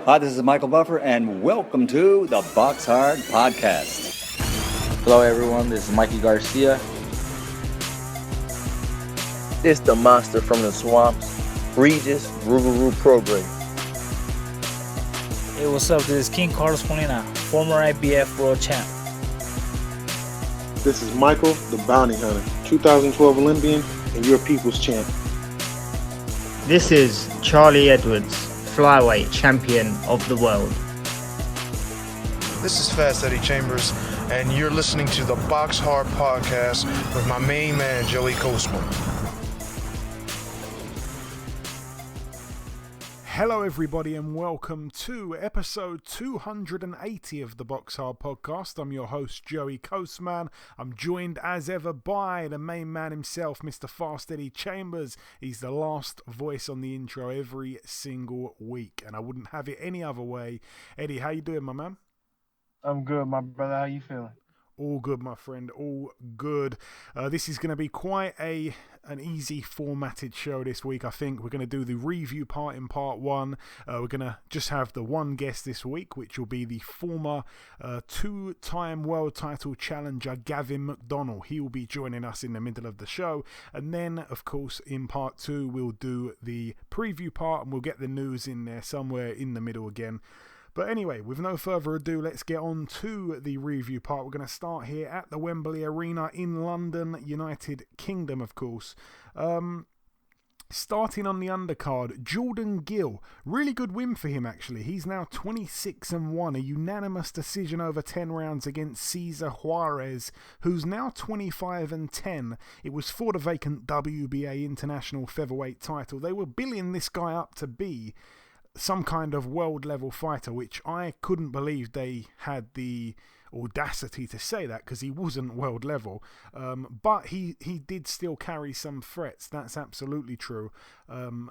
Hi, this is Michael Buffer, and welcome to the BoxHard Podcast. Hello, everyone. This is Mikey Garcia. It's the monster from the swamps, Regis Rougarou Prograis. Hey, what's up? This is King Carlos Molina, former IBF world champ. This is Michael, the Bounty Hunter, 2012 Olympian and your people's champ. This is Charlie Edwards, flyweight champion of the world. This is Fast Eddie Chambers, and you're listening to the BoxHard Podcast with my main man, Joey Coastman. Hello everybody and welcome to episode 280 of the BoxHard Podcast. I'm your host Joey Coastman. I'm joined as ever by the main man himself, Mr. Fast Eddie Chambers. He's the last voice on the intro every single week and I wouldn't have it any other way. Eddie, how you doing, my man? I'm good, my brother. How you feeling? All good, my friend. All good. This is going to be quite an easy formatted show this week. I think we're going to do the review part in part one. We're going to just have the one guest this week, which will be the former two-time world title challenger Gavin McDonnell. He will be joining us in the middle of the show. And then, of course, in part two, we'll do the preview part and we'll get the news in there somewhere in the middle again. But anyway, with no further ado, let's get on to the review part. We're going to start here at the Wembley Arena in London, United Kingdom, of course. Starting on the undercard, Jordan Gill. Really good win for him, actually. He's now 26-1, a unanimous decision over 10 rounds against Cesar Juarez, who's now 25-10. It was for the vacant WBA International Featherweight title. They were billing this guy up to be some kind of world level fighter, which I couldn't believe they had the audacity to say that because he wasn't world level, but he did still carry some threats. That's absolutely true.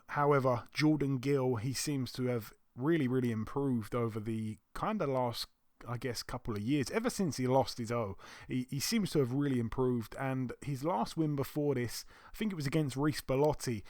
However, Jordan Gill, he seems to have really improved over the kind of last, I guess, couple of years. Ever since he lost his O, he seems to have really improved. And his last win before this, I think it was against Reece Bellotti.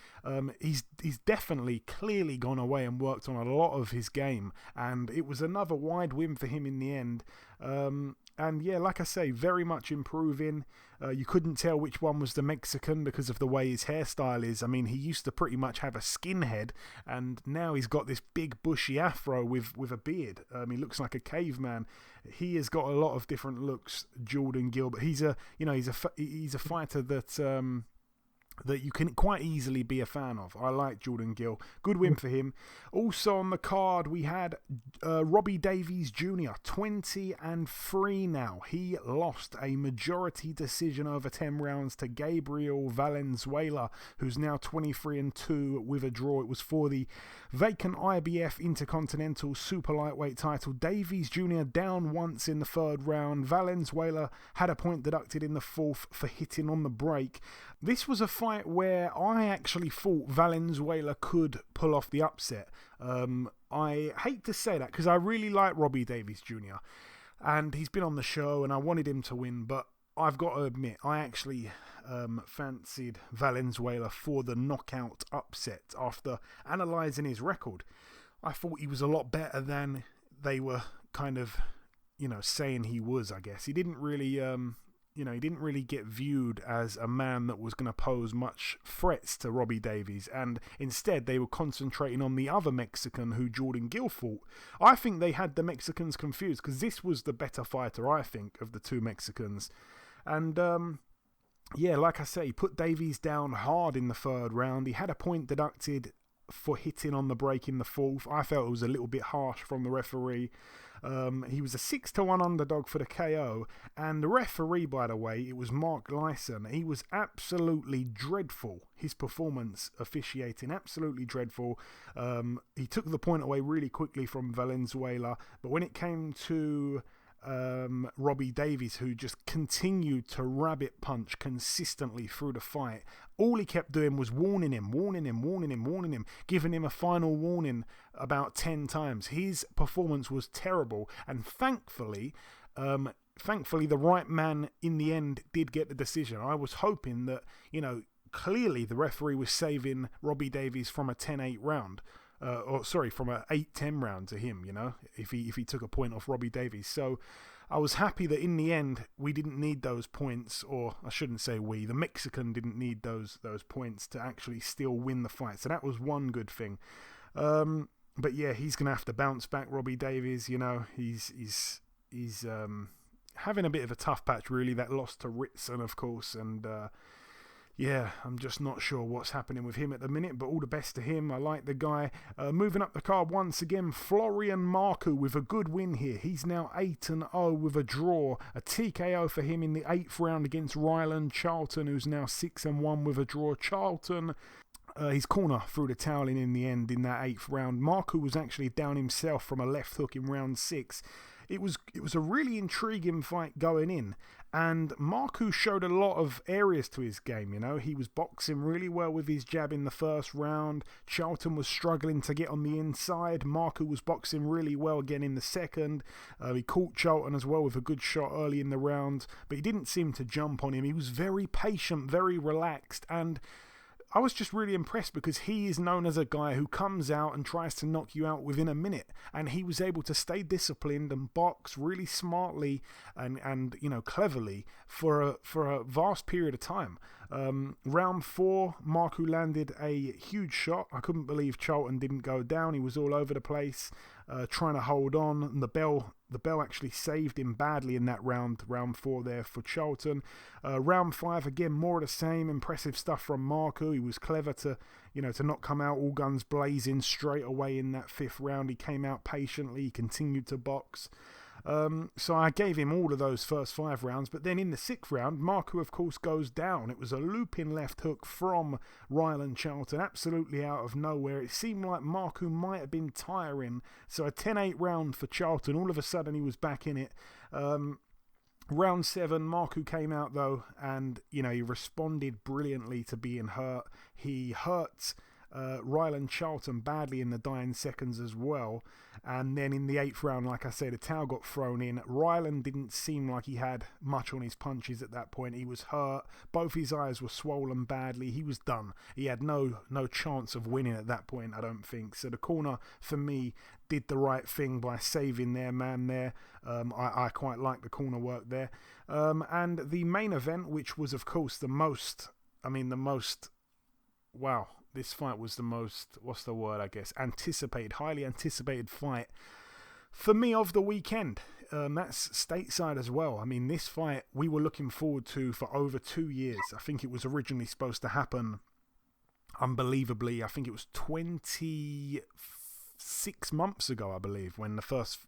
He's definitely clearly gone away and worked on a lot of his game. And it was another wide win for him in the end. And yeah, like I say, very much improving. You couldn't tell which one was the Mexican because of the way his hairstyle is. I mean, he used to pretty much have a skinhead, and now he's got this big bushy afro with a beard. He looks like a caveman. He has got a lot of different looks, Jordan Gill, but he's a fighter that you can quite easily be a fan of. I like Jordan Gill. Good win for him. Also on the card, we had Robbie Davies Jr., 20-3 now. He lost a majority decision over 10 rounds to Gabriel Valenzuela, who's now 23-2 with a draw. It was for the vacant IBF Intercontinental Super Lightweight title. Davies Jr. down once in the third round. Valenzuela had a point deducted in the fourth for hitting on the break. This was a fight where I actually thought Valenzuela could pull off the upset. I hate to say that because I really like Robbie Davies Jr. and he's been on the show and I wanted him to win, but I've got to admit I actually fancied Valenzuela for the knockout upset after analysing his record. I thought he was a lot better than they were kind of, saying he was, I guess. He didn't really he didn't really get viewed as a man that was going to pose much threats to Robbie Davies, and instead they were concentrating on the other Mexican who Jordan Gill fought. I think they had the Mexicans confused because this was the better fighter, I think, of the two Mexicans. And yeah, like I say, he put Davies down hard in the third round. He had a point deducted for hitting on the break in the fourth. I felt it was a little bit harsh from the referee. He was a 6-1 underdog for the KO, and the referee, by the way, it was Mark Lyson. He was absolutely dreadful. His performance officiating, absolutely dreadful. He took the point away really quickly from Valenzuela, but when it came to Robbie Davies, who just continued to rabbit punch consistently through the fight, all he kept doing was warning him, giving him a final warning about 10 times. His performance was terrible, and thankfully the right man in the end did get the decision. I was hoping that, clearly the referee was saving Robbie Davies from a 10-8 round. from a 8-10 round to him, if he took a point off Robbie Davies. So I was happy that in the end we didn't need those points, or I shouldn't say we, the Mexican didn't need those points to actually still win the fight. So that was one good thing. But yeah, he's gonna have to bounce back, Robbie Davies. He's having a bit of a tough patch, really. That loss to Ritson, of course, and yeah, I'm just not sure what's happening with him at the minute, but all the best to him. I like the guy. Moving up the card once again, Florian Marku with a good win here. He's now 8-0 with a draw. A TKO for him in the 8th round against Ryland Charlton, who's now 6-1 with a draw. Charlton, his corner threw the towel in the end in that 8th round. Marku was actually down himself from a left hook in round 6. It was a really intriguing fight going in, and Marku showed a lot of areas to his game. He was boxing really well with his jab in the first round. Charlton was struggling to get on the inside. Marku was boxing really well again in the second. He caught Charlton as well with a good shot early in the round, but he didn't seem to jump on him. He was very patient, very relaxed, and I was just really impressed because he is known as a guy who comes out and tries to knock you out within a minute, and he was able to stay disciplined and box really smartly and cleverly for a vast period of time. Round 4, Marku landed a huge shot. I couldn't believe Charlton didn't go down. He was all over the place, trying to hold on, and the bell actually saved him badly in that round 4 there for Charlton. Round 5, again, more of the same. Impressive stuff from Marku. He was clever to not come out all guns blazing straight away in that 5th round. He came out patiently. He continued to box. So I gave him all of those first 5 rounds, but then in the 6th round, Marku, of course, goes down. It was a looping left hook from Ryland Charlton, absolutely out of nowhere. It seemed like Marku might have been tiring, so a 10-8 round for Charlton. All of a sudden, he was back in it. Round 7, Marku came out, though, and, he responded brilliantly to being hurt. He hurt Ryland Charlton badly in the dying seconds as well, and then in the 8th round, like I said, a towel got thrown in. Ryland didn't seem like he had much on his punches at that point. He was hurt, both his eyes were swollen badly. He was done. He had no chance of winning at that point, I don't think. So the corner, for me, did the right thing by saving their man there. I quite like the corner work there. And the main event, which was, of course, wow, this fight was the most, highly anticipated fight for me of the weekend. That's stateside as well. This fight we were looking forward to for over 2 years. I think it was originally supposed to happen, unbelievably, I think it was 26 months ago, I believe, when the first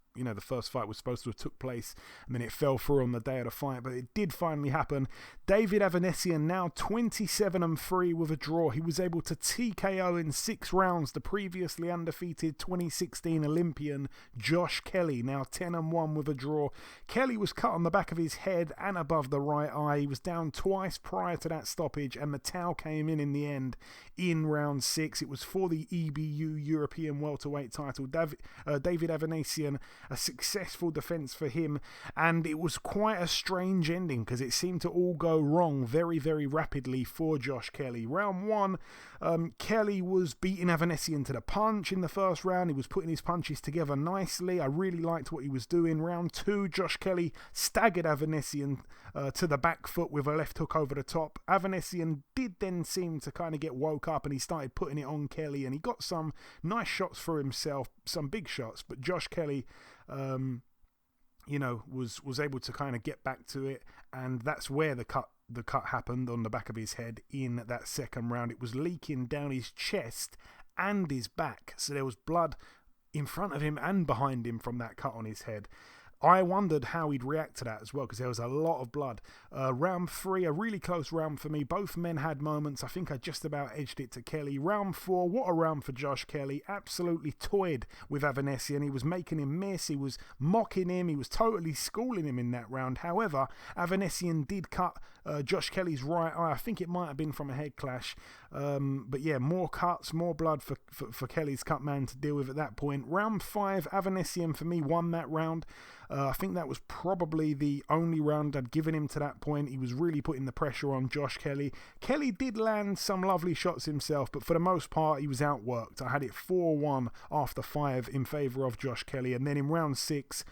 fight was supposed to have took place, and then it fell through on the day of the fight, but it did finally happen. David Avanesian now 27-3 with a draw. He was able to TKO in 6 rounds the previously undefeated 2016 Olympian Josh Kelly, now 10-1 with a draw. Kelly was cut on the back of his head and above the right eye. He was down twice prior to that stoppage, and the towel came in the end in round 6. It was for the EBU European welterweight title. David Avanesian, a successful defense for him, and it was quite a strange ending because it seemed to all go wrong very, very rapidly for Josh Kelly. Round 1, Kelly was beating Avanesian to the punch in the first round. He was putting his punches together nicely. I really liked what he was doing. Round 2, Josh Kelly staggered Avanesian to the back foot with a left hook over the top. Avanesian did then seem to kind of get woke up, and he started putting it on Kelly, and he got some nice shots for himself, some big shots, but Josh Kelly was able to kind of get back to it, and that's where the cut happened on the back of his head in that second round. It was leaking down his chest and his back, so there was blood in front of him and behind him from that cut on his head. I wondered how he'd react to that as well, because there was a lot of blood. Round 3, a really close round for me. Both men had moments. I think I just about edged it to Kelly. Round 4, what a round for Josh Kelly. Absolutely toyed with Avanesian. He was making him miss. He was mocking him. He was totally schooling him in that round. However, Avanesian did cut Josh Kelly's right eye. I think it might have been from a head clash. But yeah, more cuts, more blood for Kelly's cut man to deal with at that point. Round 5, Avanesian for me won that round. I think that was probably the only round I'd given him to that point. He was really putting the pressure on Josh Kelly. Kelly did land some lovely shots himself, but for the most part, he was outworked. I had it 4-1 after 5 in favour of Josh Kelly. And then in round 6,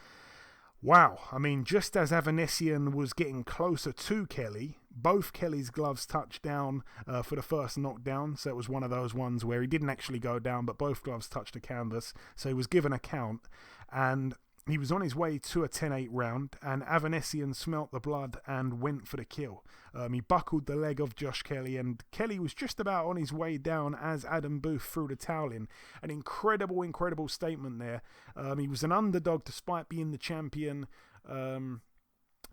wow, I mean, just as Avanesian was getting closer to Kelly, both Kelly's gloves touched down for the first knockdown. So it was one of those ones where he didn't actually go down, but both gloves touched the canvas. So he was given a count. And he was on his way to a 10-8 round, and Avanesian smelt the blood and went for the kill. He buckled the leg of Josh Kelly, and Kelly was just about on his way down as Adam Booth threw the towel in. An incredible, incredible statement there. He was an underdog despite being the champion,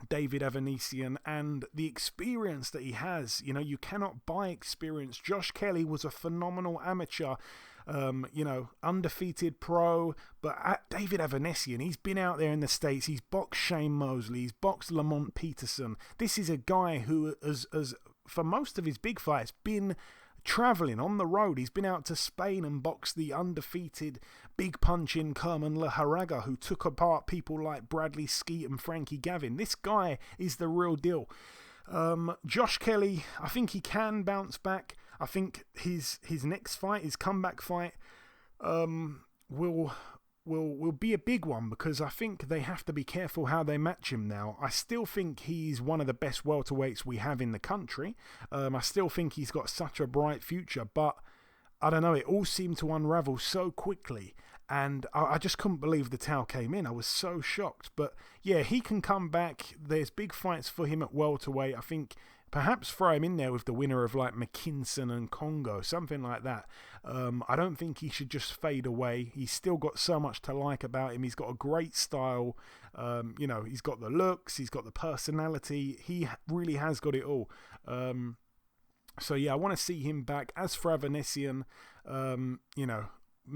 David Avanesian, and the experience that he has. You know, you cannot buy experience. Josh Kelly was a phenomenal amateur, undefeated pro, but David Avanesian, he's been out there in the States, he's boxed Shane Mosley, he's boxed Lamont Peterson. This is a guy who has for most of his big fights, been travelling on the road. He's been out to Spain and boxed the undefeated big punching Kerman Laharaga, who took apart people like Bradley Skeet and Frankie Gavin. This guy is the real deal. Josh Kelly, I think he can bounce back. I think his next fight, his comeback fight, will be a big one, because I think they have to be careful how they match him now. I still think he's one of the best welterweights we have in the country. I still think he's got such a bright future, but I don't know, it all seemed to unravel so quickly, and I just couldn't believe the towel came in. I was so shocked. But yeah, he can come back. There's big fights for him at welterweight. I think perhaps throw him in there with the winner of like McKinson and Congo, something like that. I don't think he should just fade away. He's still got so much to like about him. He's got a great style. He's got the looks, he's got the personality. He really has got it all. So yeah, I want to see him back. As for Avanesian,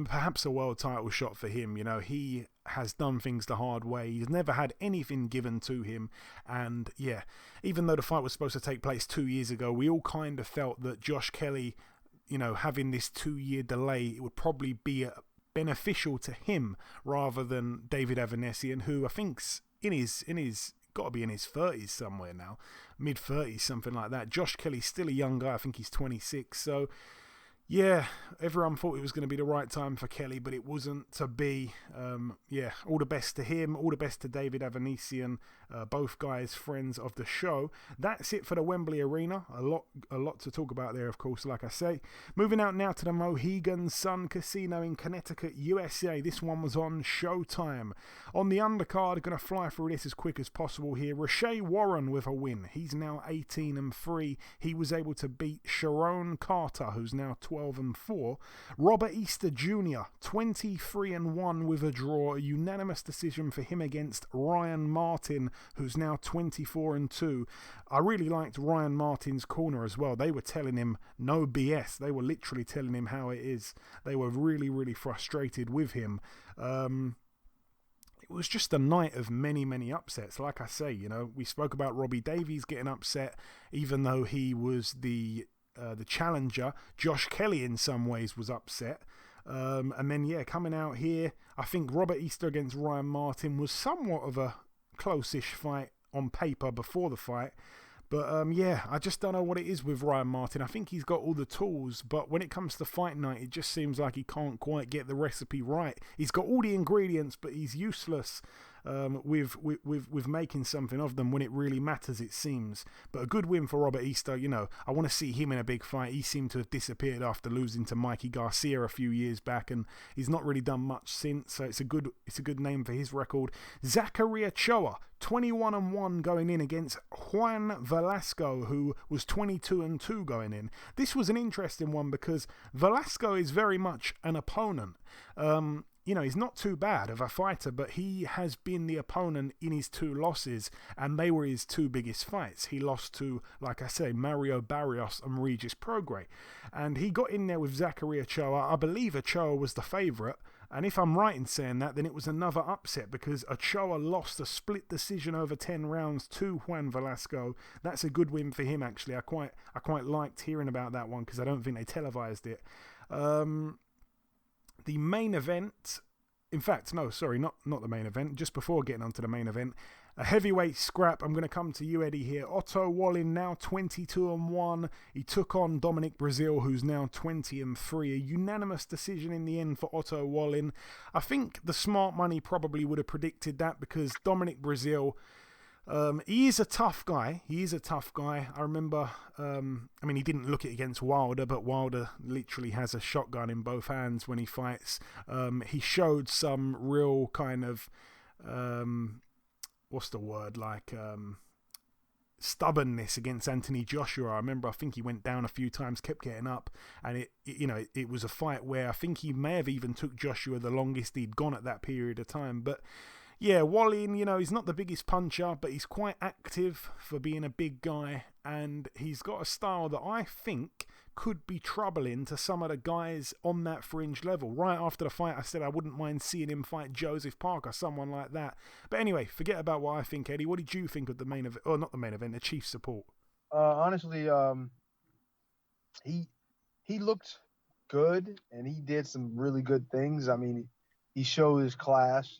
perhaps a world title shot for him. He has done things the hard way. He's never had anything given to him. And yeah, even though the fight was supposed to take place 2 years ago, we all kind of felt that Josh Kelly, having this 2-year delay, it would probably be beneficial to him rather than David Avanesian, who I think's in his got to be in his 30s somewhere now, mid-30s, something like that. Josh Kelly's still a young guy. I think he's 26. So yeah, everyone thought it was going to be the right time for Kelly, but it wasn't to be. All the best to him, all the best to David Avanesian, both guys friends of the show. That's it for the Wembley Arena. A lot to talk about there, of course, like I say. Moving out now to the Mohegan Sun Casino in Connecticut, USA. This one was on Showtime. On the undercard, going to fly through this as quick as possible here. Rashay Warren with a win. He's now 18-3. He was able to beat Sharon Carter, who's now 12-4. Robert Easter Jr., 23-1 with a draw. A unanimous decision for him against Ryan Martin, who's now 24-2. I really liked Ryan Martin's corner as well. They were telling him no BS. They were literally telling him how it is. They were really, really frustrated with him. It was just a night of many, many upsets. Like I say, we spoke about Robbie Davies getting upset, even though he was the challenger. Josh Kelly in some ways was upset. And then, coming out here, I think Robert Easter against Ryan Martin was somewhat of a close-ish fight on paper before the fight. But, I just don't know what it is with Ryan Martin. I think he's got all the tools, but when it comes to fight night, it just seems like he can't quite get the recipe right. He's got all the ingredients, but he's useless with making something of them when it really matters, it seems. But a good win for Robert Easter. I want to see him in a big fight. He seemed to have disappeared after losing to Mikey Garcia a few years back, and he's not really done much since. So it's a good name for his record. Zachary Ochoa, 21-1 going in against Juan Velasco, who was 22-2 going in. This was an interesting one because Velasco is very much an opponent. He's not too bad of a fighter, but he has been the opponent in his 2 losses, and they were his 2 biggest fights. He lost to, like I say, Mario Barrios and Regis Prograis, and he got in there with Zachary Ochoa. I believe Ochoa was the favourite. And if I'm right in saying that, then it was another upset because Ochoa lost a split decision over 10 rounds to Juan Velasco. That's a good win for him, actually. I quite liked hearing about that one because I don't think they televised it. The main event... In fact, no, sorry, not the main event. Just before getting onto the main event, a heavyweight scrap. I'm going to come to you, Eddie, here. Otto Wallin, now 22-1. He took on Dominic Breazeale, who's now 20-3. A unanimous decision in the end for Otto Wallin. I think the smart money probably would have predicted that because Dominic Breazeale, he is a tough guy. I remember, he didn't look it against Wilder, but Wilder literally has a shotgun in both hands when he fights. He showed some real kind of, stubbornness against Anthony Joshua. I think he went down a few times, kept getting up, and it was a fight where I think he may have even took Joshua the longest he'd gone at that period of time. But yeah, Wallin, he's not the biggest puncher, but he's quite active for being a big guy, and he's got a style that I think could be troubling to some of the guys on that fringe level. Right after the fight, I said I wouldn't mind seeing him fight Joseph Parker, someone like that. But anyway, forget about what I think, Eddie. What did you think of the main event, or not the main event, the Chief support? Honestly, he looked good, and he did some really good things. He showed his class.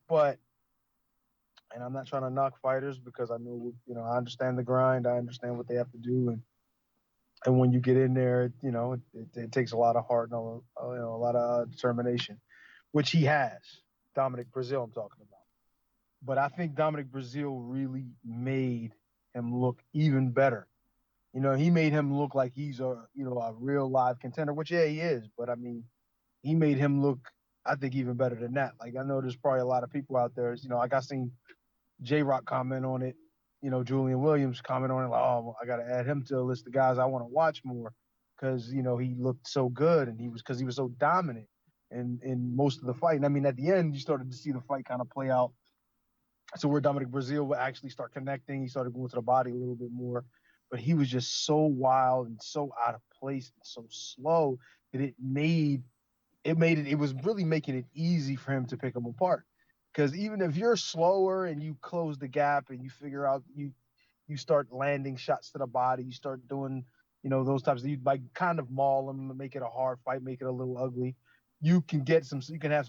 But, and I'm not trying to knock fighters because I know, I understand the grind. I understand what they have to do. And when you get in there, it takes a lot of heart and a lot of determination, which he has. Dominic Breazeale I'm talking about. But I think Dominic Breazeale really made him look even better. He made him look like he's a real live contender, which, yeah, he is. But, he made him look, I think, even better than that. Like, I know there's probably a lot of people out there, I seen J-Rock comment on it, Julian Williams comment on it, like, oh, I got to add him to the list of guys I want to watch more because, he looked so good and he was so dominant in most of the fight. And at the end, you started to see the fight kind of play out. So where Dominic Breazeale would actually start connecting, he started going to the body a little bit more, but he was just so wild and so out of place and so slow that it was really making it easy for him to pick him apart. Because even if you're slower and you close the gap and you figure out you start landing shots to the body, you start doing, those types of, you like kind of maul him, make it a hard fight, make it a little ugly. You can have some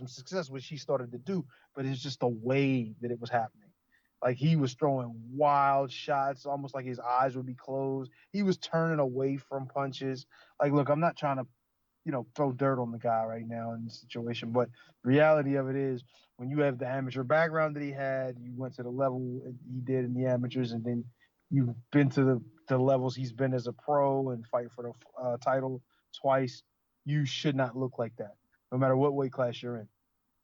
success, which he started to do, but it's just the way that it was happening. Like he was throwing wild shots, almost like his eyes would be closed. He was turning away from punches. Like, look, I'm not trying to, throw dirt on the guy right now in this situation. But the reality of it is when you have the amateur background that he had, you went to the level he did in the amateurs, and then you've been to the levels he's been as a pro and fight for the title twice, you should not look like that, no matter what weight class you're in.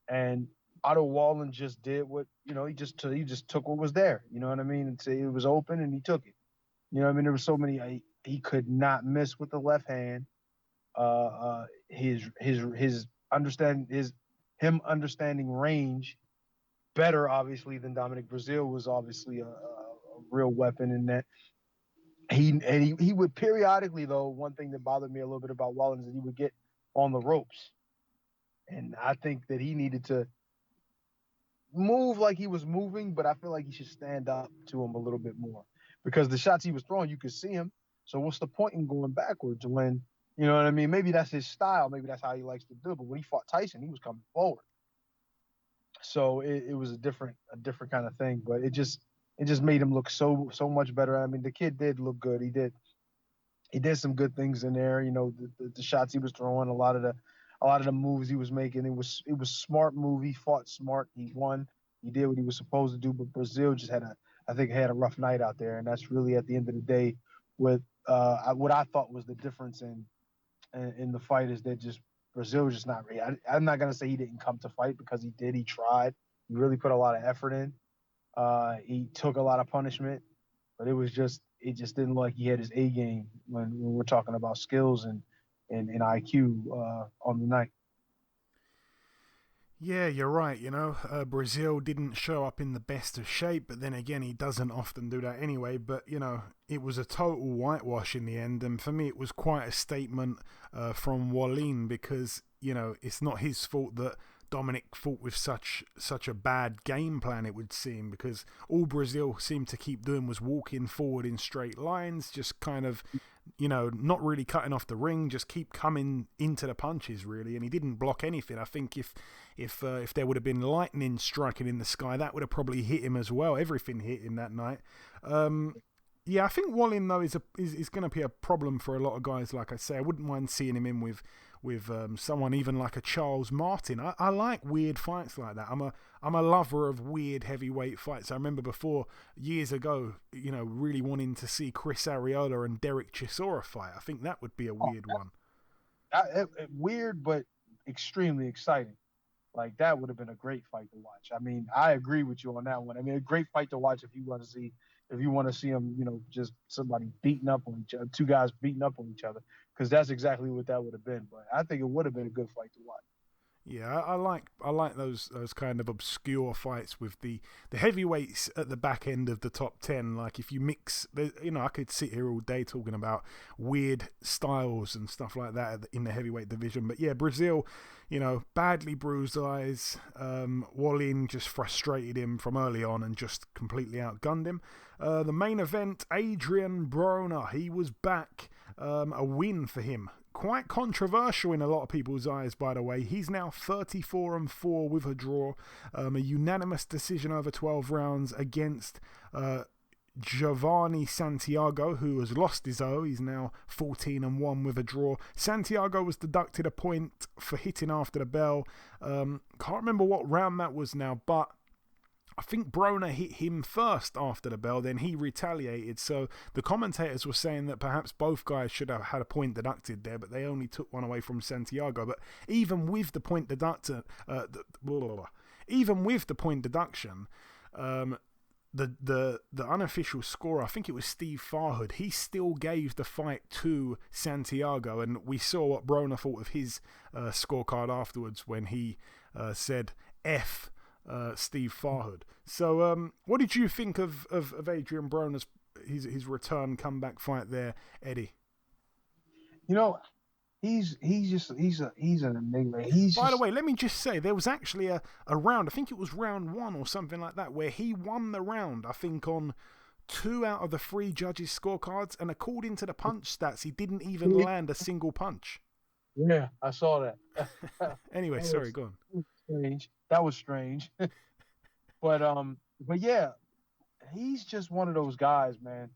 And Otto Wallin just did what, he just took what was there. You know what I mean? And say it was open and he took it. There were so many, he could not miss with the left hand. His understanding range better, obviously, than Dominic Breazeale was obviously a real weapon in that. He would periodically, though, one thing that bothered me a little bit about Wallin is that he would get on the ropes. And I think that he needed to move like he was moving, but I feel like he should stand up to him a little bit more because the shots he was throwing, you could see him. So what's the point in going backwards when, you know what I mean? Maybe that's his style. Maybe that's how he likes to do it. But when he fought Tyson, he was coming forward. So it was a different kind of thing. But it just made him look so much better. The kid did look good. He did some good things in there. The shots he was throwing, a lot of the moves he was making. It was smart move. He fought smart. He won. He did what he was supposed to do. But Breazeale just had a rough night out there, and that's really at the end of the day with what I thought was the difference in the fight is that just Breazeale was just not ready. I'm not gonna say he didn't come to fight because he did. He tried. He really put a lot of effort in. He took a lot of punishment, but it just didn't look like he had his A game when we're talking about skills and IQ on the night. Yeah, you're right. Breazeale didn't show up in the best of shape, but then again, he doesn't often do that anyway. But, it was a total whitewash in the end. And for me, it was quite a statement from Wallin because, it's not his fault that Dominic fought with such a bad game plan, it would seem, because all Brazil seemed to keep doing was walking forward in straight lines, just kind of, not really cutting off the ring, just keep coming into the punches, really. And he didn't block anything. I think if there would have been lightning striking in the sky, that would have probably hit him as well. Everything hit him that night. Yeah, I think Wallin, though, is going to be a problem for a lot of guys. Like I say, I wouldn't mind seeing him in with someone even like a Charles Martin. I like weird fights like that. I'm a lover of weird heavyweight fights. I remember before, years ago, really wanting to see Chris Arreola and Derek Chisora fight. I think that would be a weird one. Weird, but extremely exciting. Like, that would have been a great fight to watch. I mean, I agree with you on that one. I mean, a great fight to watch if you want to see them, just somebody beating up on each other, two guys beating up on each other, because that's exactly what that would have been. But I think it would have been a good fight to watch. Yeah, I like those kind of obscure fights with the heavyweights at the back end of the top 10. Like, if you mix, I could sit here all day talking about weird styles and stuff like that in the heavyweight division. But yeah, Brazil, badly bruised eyes. Wallin just frustrated him from early on and just completely outgunned him. The main event, Adrian Broner, he was back. A win for him. Quite controversial in a lot of people's eyes, by the way. He's now 34-4 with a draw. A unanimous decision over 12 rounds against Giovanni Santiago, who has lost his O. He's now 14-1 with a draw. Santiago was deducted a point for hitting after the bell. Can't remember what round that was now, but I think Broner hit him first after the bell, then he retaliated. So the commentators were saying that perhaps both guys should have had a point deducted there, but they only took one away from Santiago. But even with the point deduction, the unofficial score, I think it was Steve Farhood, he still gave the fight to Santiago, and we saw what Broner thought of his scorecard afterwards when he said F Steve Farhood. So what did you think of Adrian Broner's his return comeback fight there, Eddie? He's an enigma. By the way, let me just say, there was actually a round, I think it was round 1 or something like that, where he won the round, I think on 2 out of the 3 judges' scorecards, and according to the punch stats, he didn't even land a single punch. Yeah, I saw that. Anyway, sorry, go on. Strange. That was strange. but yeah, he's just one of those guys, man.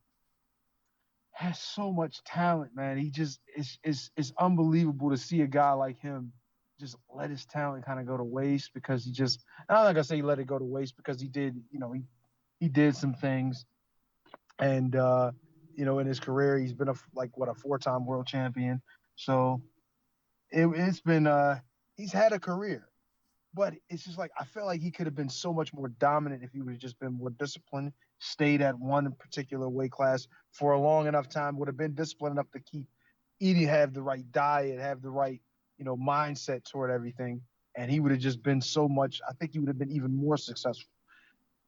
Has so much talent, man. He just it's unbelievable to see a guy like him just let his talent kind of go to waste, because I'm not gonna say he let it go to waste, because he did, he did some things, and in his career he's been a 4-time world champion. So it's been he's had a career. But it's just like, I feel like he could have been so much more dominant if he would have just been more disciplined, stayed at one particular weight class for a long enough time, would have been disciplined enough to keep eating, have the right diet, have the right, mindset toward everything. And he would have just been so much, I think he would have been even more successful.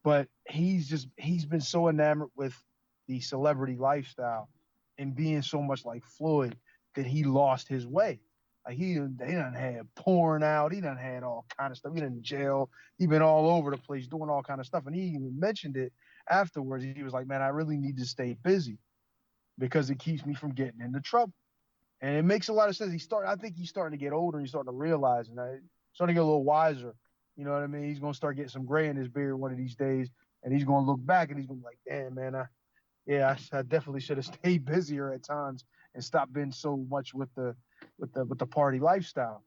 But he's been so enamored with the celebrity lifestyle and being so much like Floyd that he lost his way. Like, they done had porn out. He done had all kind of stuff. He done in jail. He been all over the place doing all kind of stuff. And he even mentioned it afterwards. He was like, man, I really need to stay busy because it keeps me from getting into trouble. And it makes a lot of sense. I think he's starting to get older. He's starting to realize, and he's starting to get a little wiser. You know what I mean? He's going to start getting some gray in his beard one of these days. And he's going to look back and he's going to be like, damn, man, I definitely should have stayed busier at times and stopped being so much with the party lifestyle.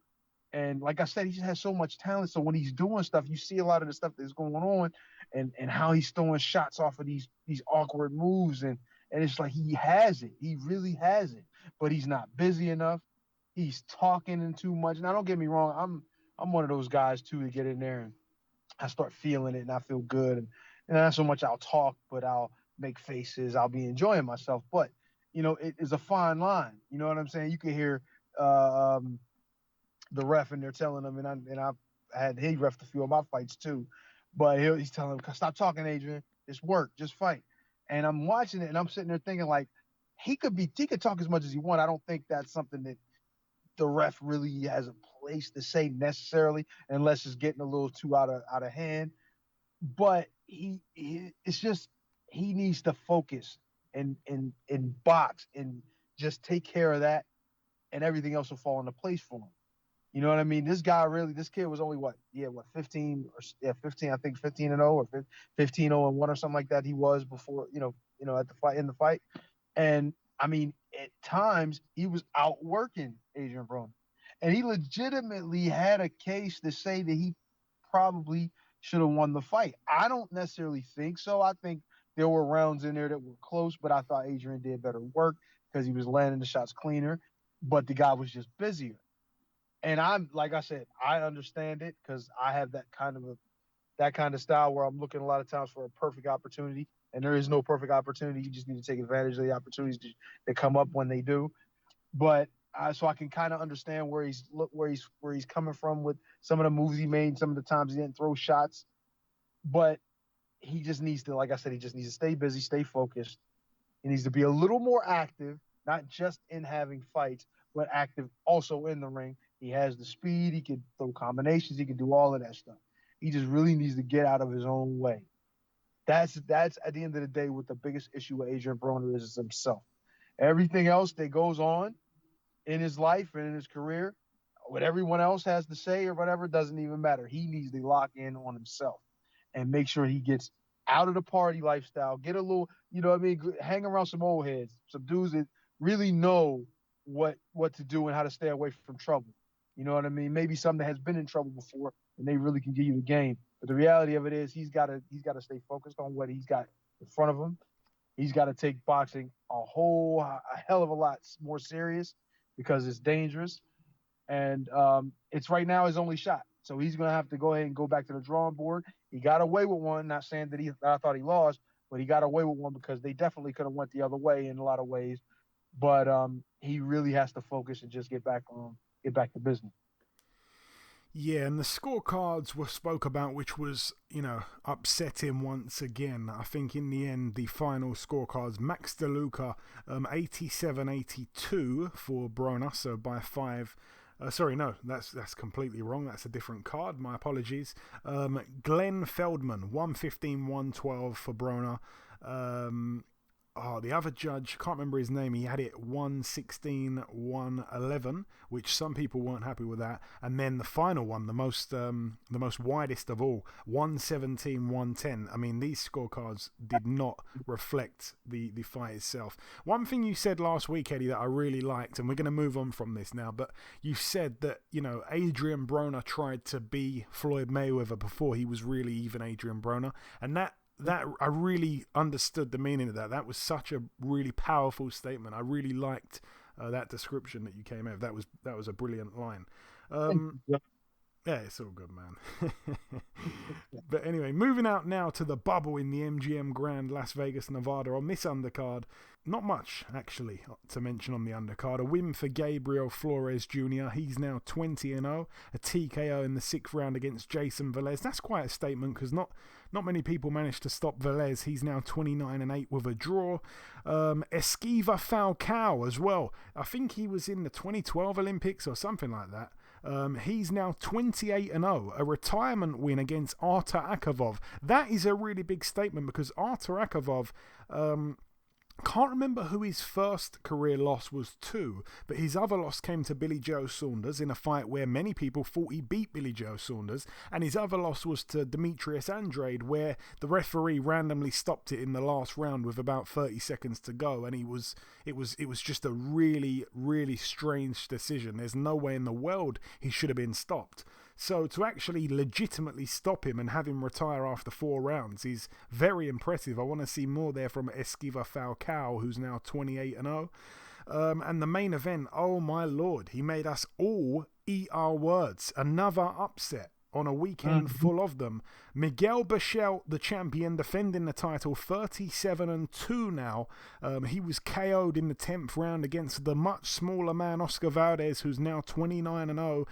And like I said, he just has so much talent. So when he's doing stuff, you see a lot of the stuff that's going on, and how he's throwing shots off of these awkward moves, and it's like he has it. He really has it. But he's not busy enough. He's talking in too much. Now, don't get me wrong, I'm one of those guys too to get in there and I start feeling it and I feel good. And not so much I'll talk, but I'll make faces. I'll be enjoying myself. But it is a fine line. You know what I'm saying? You can hear the ref, and they're telling him, and I had he reffed a few of my fights too, but he's telling him, stop talking, Adrian. It's work, just fight. And I'm watching it, and I'm sitting there thinking, like, he could talk as much as he wants. I don't think that's something that the ref really has a place to say necessarily, unless it's getting a little too out of hand. But it's just he needs to focus and box and just take care of that, and everything else will fall into place for him. You know what I mean? This kid was only 15 or 15, I think 15-0 or 15-0-1 or something like that. He was before, at the fight, in the fight. And I mean, at times he was outworking Adrian Broner, and he legitimately had a case to say that he probably should have won the fight. I don't necessarily think so. I think there were rounds in there that were close, but I thought Adrian did better work because he was landing the shots cleaner, but the guy was just busier. And like I said, I understand it because I have that kind of style where I'm looking a lot of times for a perfect opportunity, and there is no perfect opportunity. You just need to take advantage of the opportunities that come up when they do. But so I can kind of understand where he's coming from with some of the moves he made, some of the times he didn't throw shots. But he just needs to, like I said, stay busy, stay focused. He needs to be a little more active, not just in having fights, but active also in the ring. He has the speed. He can throw combinations. He can do all of that stuff. He just really needs to get out of his own way. That's at the end of the day what the biggest issue with Adrian Broner is himself. Everything else that goes on in his life and in his career, what everyone else has to say or whatever, doesn't even matter. He needs to lock in on himself and make sure he gets out of the party lifestyle, get a little, hang around some old heads, some dudes that really know what to do and how to stay away from trouble. You know what I mean? Maybe some that has been in trouble before and they really can give you the game. But the reality of it is he's got to stay focused on what he's got in front of him. He's got to take boxing a hell of a lot more serious because it's dangerous. And it's right now his only shot. So he's going to have to go ahead and go back to the drawing board. He got away with one, not saying that I thought he lost, but he got away with one because they definitely could have went the other way in a lot of ways. But he really has to focus and just get back to business. Yeah, and the scorecards were spoke about, which was, upsetting once again. I think in the end, the final scorecards, Max DeLuca, 87-82 for Broner, so by 5. Sorry, no, that's completely wrong. That's a different card. My apologies. Glenn Feldman, 115-112 for Broner. The other judge, can't remember his name, he had it 116-111, which some people weren't happy with that. And then the final one, the most widest of all, 117-110. I mean, these scorecards did not reflect the fight itself. One thing you said last week, Eddie, that I really liked, and we're going to move on from this now, but you said that, Adrian Broner tried to be Floyd Mayweather before he was really even Adrian Broner, and that I really understood the meaning of that. That was such a really powerful statement. I really liked that description that you came out. That was a brilliant line. Yeah, it's all good, man. But anyway, moving out now to the bubble in the MGM Grand Las Vegas, Nevada. On this undercard, not much, actually, to mention on the undercard. A win for Gabriel Flores Jr. He's now 20-0. A TKO in the 6th round against Jason Velez. That's quite a statement because not many people managed to stop Velez. He's now 29-8 with a draw. Esquiva Falcao as well. I think he was in the 2012 Olympics or something like that. He's now 28-0, a retirement win against Artur Akavov. That is a really big statement because Artur Akavov, can't remember who his first career loss was to, but his other loss came to Billy Joe Saunders in a fight where many people thought he beat Billy Joe Saunders, and his other loss was to Demetrius Andrade, where the referee randomly stopped it in the last round with about 30 seconds to go, and it was just a really, really strange decision. There's no way in the world he should have been stopped. So to actually legitimately stop him and have him retire after 4 rounds is very impressive. I want to see more there from Esquiva Falcao, who's now 28-0. And the main event, oh my lord, he made us all eat our words. Another upset on a weekend full of them. Miguel Berchelt, the champion, defending the title, 37-2 now. He was KO'd in the 10th round against the much smaller man, Oscar Valdez, who's now 29-0.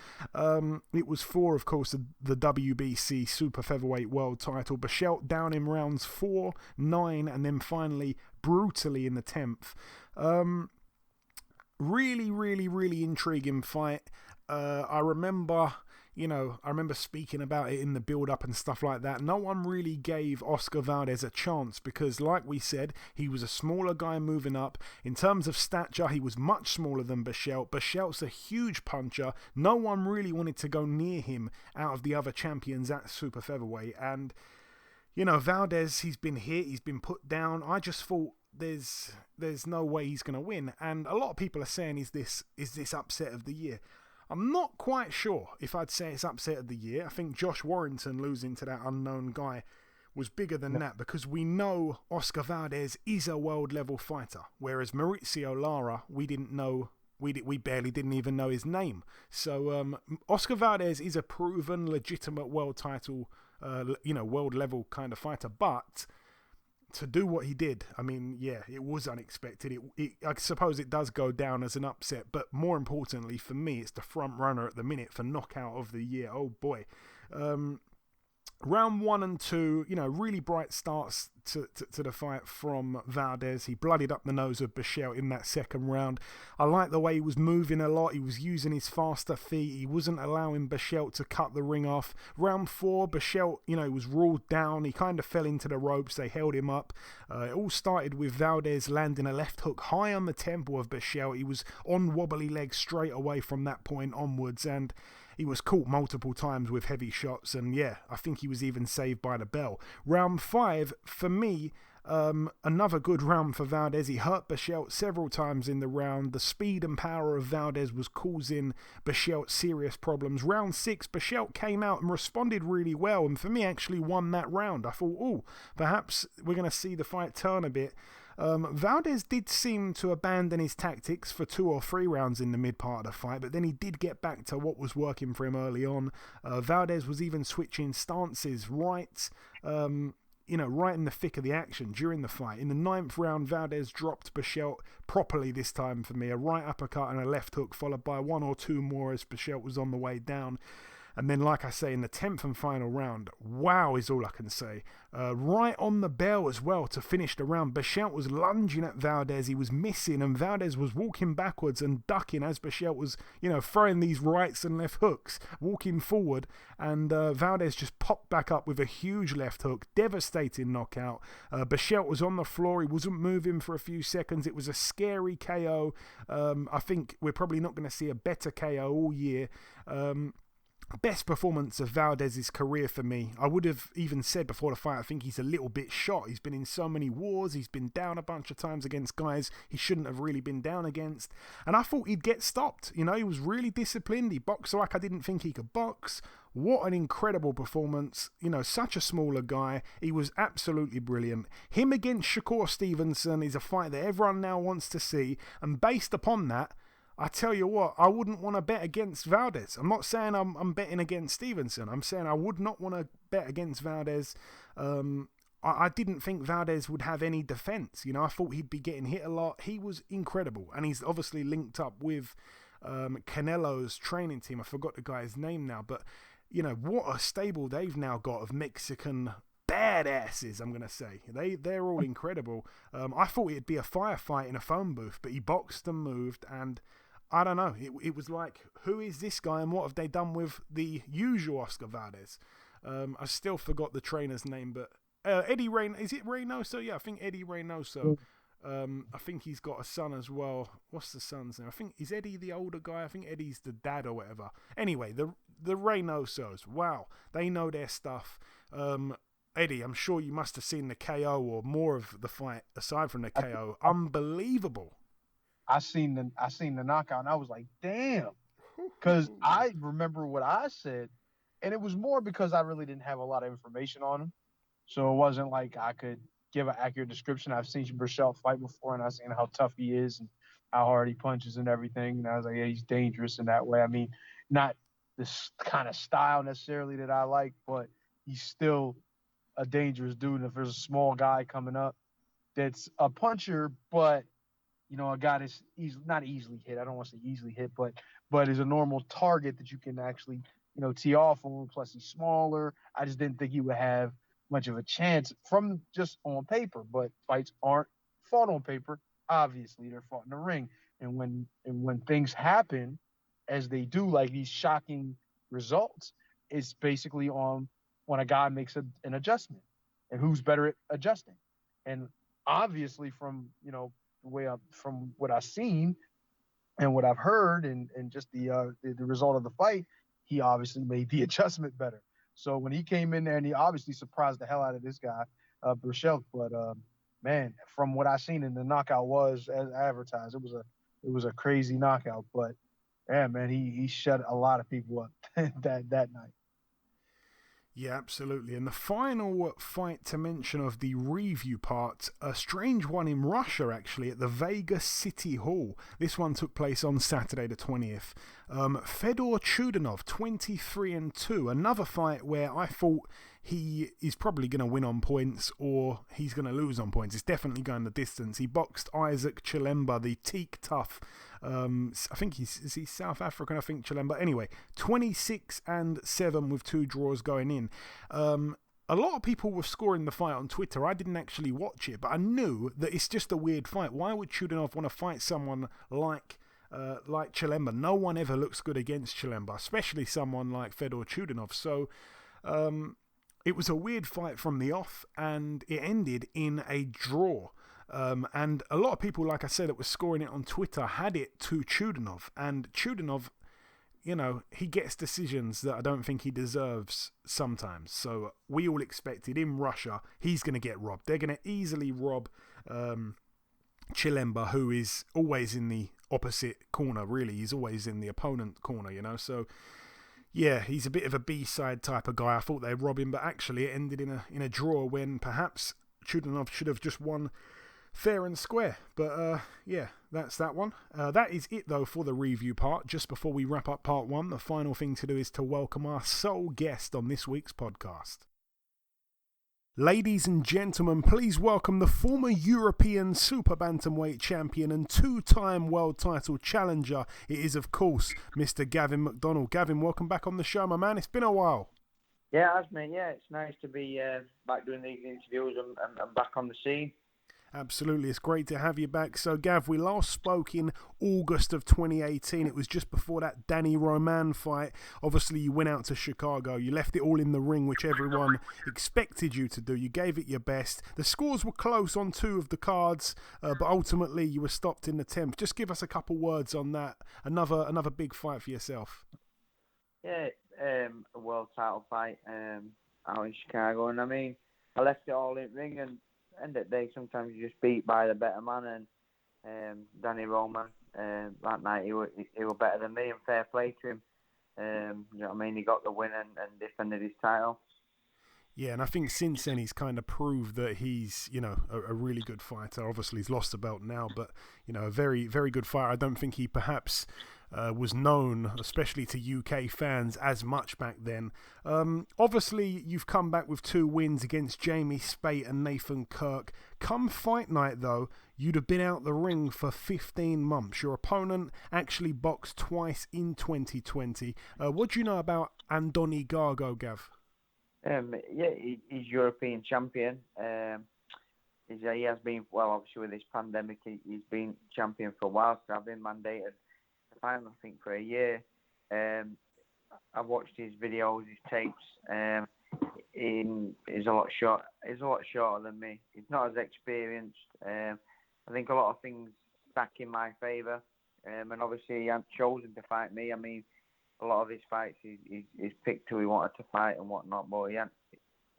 It was for, of course, the WBC Super Featherweight World title. Berchelt down in rounds 4, 9, and then finally brutally in the 10th. Really, really, really intriguing fight. I remember speaking about it in the build-up and stuff like that. No one really gave Oscar Valdez a chance because, like we said, he was a smaller guy moving up. In terms of stature, he was much smaller than Bichelt. Bichelt's a huge puncher. No one really wanted to go near him out of the other champions at super featherweight. And, Valdez, he's been hit, he's been put down. I just thought there's no way he's going to win. And a lot of people are saying, is this upset of the year? I'm not quite sure if I'd say it's upset of the year. I think Josh Warrington losing to that unknown guy was bigger than that because we know Oscar Valdez is a world level fighter, whereas Maurizio Lara, we barely didn't even know his name. So Oscar Valdez is a proven, legitimate world title, world level kind of fighter, but to do what he did, I mean, yeah, it was unexpected. I suppose it does go down as an upset, but more importantly for me, it's the front runner at the minute for knockout of the year. Oh boy. Round 1 and 2, really bright starts to the fight from Valdez. He bloodied up the nose of Bichelt in that second round. I like the way he was moving a lot. He was using his faster feet. He wasn't allowing Bichelt to cut the ring off. Round 4, Bichelt, he was ruled down. He kind of fell into the ropes. They held him up. It all started with Valdez landing a left hook high on the temple of Bichelt. He was on wobbly legs straight away from that point onwards, and he was caught multiple times with heavy shots, and yeah, I think he was even saved by the bell. Round 5, for me, another good round for Valdez. He hurt Bichelt several times in the round. The speed and power of Valdez was causing Bichelt serious problems. Round 6, Bichelt came out and responded really well, and for me actually won that round. I thought, perhaps we're going to see the fight turn a bit. Valdez did seem to abandon his tactics for 2 or 3 rounds in the mid part of the fight, but then he did get back to what was working for him early on. Valdez was even switching stances right in the thick of the action during the fight. In the 9th round, Valdez dropped Bichelt properly this time for me. A right uppercut and a left hook, followed by 1 or 2 more as Bichelt was on the way down. And then, like I say, in the 10th and final round, wow is all I can say. Right on the bell as well to finish the round. Bichelt was lunging at Valdez. He was missing, and Valdez was walking backwards and ducking as Bichelt was, throwing these rights and left hooks, walking forward. And Valdez just popped back up with a huge left hook. Devastating knockout. Bichelt was on the floor. He wasn't moving for a few seconds. It was a scary KO. I think we're probably not going to see a better KO all year. Best performance of Valdez's career for me. I would have even said before the fight, I think he's a little bit shot. He's been in so many wars. He's been down a bunch of times against guys he shouldn't have really been down against. And I thought he'd get stopped. He was really disciplined. He boxed like I didn't think he could box. What an incredible performance. Such a smaller guy. He was absolutely brilliant. Him against Shakur Stevenson is a fight that everyone now wants to see. And based upon that, I tell you what, I wouldn't want to bet against Valdez. I'm not saying I'm betting against Stevenson. I'm saying I would not want to bet against Valdez. I didn't think Valdez would have any defense. I thought he'd be getting hit a lot. He was incredible. And he's obviously linked up with Canelo's training team. I forgot the guy's name now. But, what a stable they've now got of Mexican badasses, I'm going to say. They're all incredible. I thought it'd be a firefight in a phone booth, but he boxed and moved, and I don't know. It was like, who is this guy and what have they done with the usual Oscar Valdez? I still forgot the trainer's name, but Eddie Reynoso. Is it Reynoso? Yeah, I think Eddie Reynoso. I think he's got a son as well. What's the son's name? I think, is Eddie the older guy? I think Eddie's the dad or whatever. Anyway, the Reynosos. Wow, they know their stuff. Eddie, I'm sure you must have seen the KO or more of the fight aside from the KO. Unbelievable. I seen the knockout and I was like, damn. Because I remember what I said, and it was more because I really didn't have a lot of information on him. So it wasn't like I could give an accurate description. I've seen Bichelt fight before, and I've seen how tough he is and how hard he punches and everything. And I was like, yeah, he's dangerous in that way. I mean, not this kind of style necessarily that I like, but he's still a dangerous dude. And if there's a small guy coming up that's a puncher, but a guy that's not easily hit. I don't want to say easily hit, but is a normal target that you can actually, tee off on. Plus, he's smaller. I just didn't think he would have much of a chance from just on paper. But fights aren't fought on paper. Obviously, they're fought in the ring. And when things happen, as they do, like these shocking results, is basically on when a guy makes an adjustment and who's better at adjusting. And obviously from, from what I've seen and what I've heard and just the result of the fight, he obviously made the adjustment better. So when he came in there and he obviously surprised the hell out of this guy, Burchell, but man, from what I seen, and the knockout was as advertised, it was a crazy knockout. But yeah, man, he shut a lot of people up that night. Yeah, absolutely. And the final fight to mention of the review part, a strange one in Russia, actually, at the Vegas City Hall. This one took place on Saturday the 20th. Fedor Chudanov, 23-2. Another fight where I thought he is probably going to win on points or he's going to lose on points. It's definitely going the distance. He boxed Isaac Chilemba, the teak tough. I think he's South African, I think, Chilemba. Anyway, 26-7 with 2 draws going in. A lot of people were scoring the fight on Twitter. I didn't actually watch it, but I knew that it's just a weird fight. Why would Chudanov want to fight someone like Chilemba? No one ever looks good against Chilemba, especially someone like Fedor Chudanov. So it was a weird fight from the off, and it ended in a draw. And a lot of people, like I said, that were scoring it on Twitter had it to Chudanov. And Chudanov, he gets decisions that I don't think he deserves sometimes. So we all expected in Russia, he's going to get robbed. They're going to easily rob Chilemba, who is always in the opposite corner, really. He's always in the opponent corner, So, yeah, he's a bit of a B-side type of guy. I thought they'd rob him, but actually it ended in a draw when perhaps Chudanov should have just won fair and square. But yeah, that's that one. That is it though for the review part. Just before we wrap up part 1, the final thing to do is to welcome our sole guest on this week's podcast. Ladies and gentlemen, please welcome the former European Super-Bantamweight champion and 2-time world title challenger. It is, of course, Mr. Gavin McDonnell. Gavin, welcome back on the show, my man. It's been a while. Yeah, it has been. Yeah, it's nice to be back doing these interviews and back on the scene. Absolutely, it's great to have you back. So, Gav, we last spoke in August of 2018. It was just before that Danny Roman fight. Obviously, you went out to Chicago. You left it all in the ring, which everyone expected you to do. You gave it your best. The scores were close on 2 of the cards, but ultimately you were stopped in the 10th. Just give us a couple words on that. Another big fight for yourself. Yeah, a world title fight out in Chicago. And I mean, I left it all in ring, and end of the day, sometimes you're just beat by the better man, and Danny Roman, that night, he was better than me, and fair play to him. You know what I mean? He got the win and defended his title. Yeah, and I think since then he's kind of proved that he's, a really good fighter. Obviously, he's lost the belt now, but, a very, very good fighter. I don't think he perhaps was known, especially to UK fans, as much back then. Obviously, you've come back with 2 wins against Jamie Spate and Nathan Kirk. Come fight night, though, you'd have been out the ring for 15 months. Your opponent actually boxed twice in 2020. What do you know about Andoni Gago, Gav? Yeah, he's European champion. He has been, well, obviously with this pandemic, he's been champion for a while, so I've been mandated to fight him, I think, for a year. I've watched his videos, his tapes. He's a lot shorter than me. He's not as experienced. I think a lot of things back in my favour. And obviously he hadn't chosen to fight me. I mean, a lot of his fights, he's picked who he wanted to fight and whatnot, but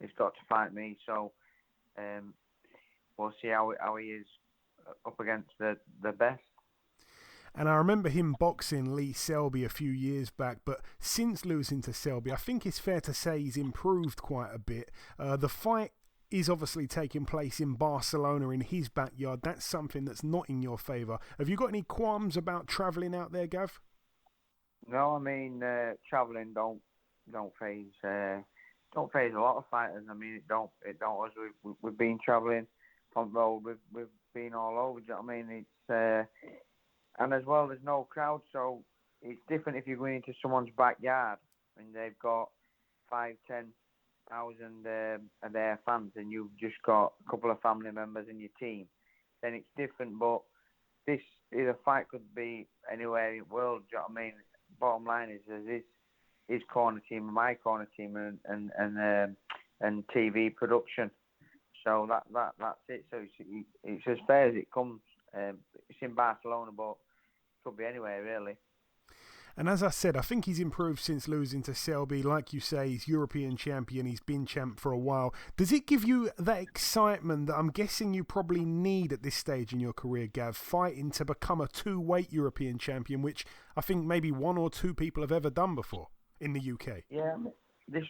he's got to fight me. So we'll see how he is up against the best. And I remember him boxing Lee Selby a few years back, but since losing to Selby, I think it's fair to say he's improved quite a bit. The fight is obviously taking place in Barcelona in his backyard. That's something that's not in your favour. Have you got any qualms about travelling out there, Gav? No, I mean travelling don't phase a lot of fighters. I mean it don't us. We've been travelling on road. We've been all over. Do you know what I mean? It's and as well, there's no crowd, so it's different if you're going into someone's backyard and they've got 5,000-10,000 of their fans, and you've just got a couple of family members in your team. Then it's different. But this is a fight could be anywhere in the world. Do you know what I mean? bottom line is his corner team and my corner team and TV production. So that's it. So it's as fair as it comes. It's in Barcelona, but it could be anywhere really. And as I said, I think he's improved since losing to Selby. Like you say, he's European champion. He's been champ for a while. Does it give you that excitement that I'm guessing you probably need at this stage in your career, Gav, fighting to become a 2-weight European champion, which I think maybe 1 or 2 people have ever done before in the UK? Yeah, this.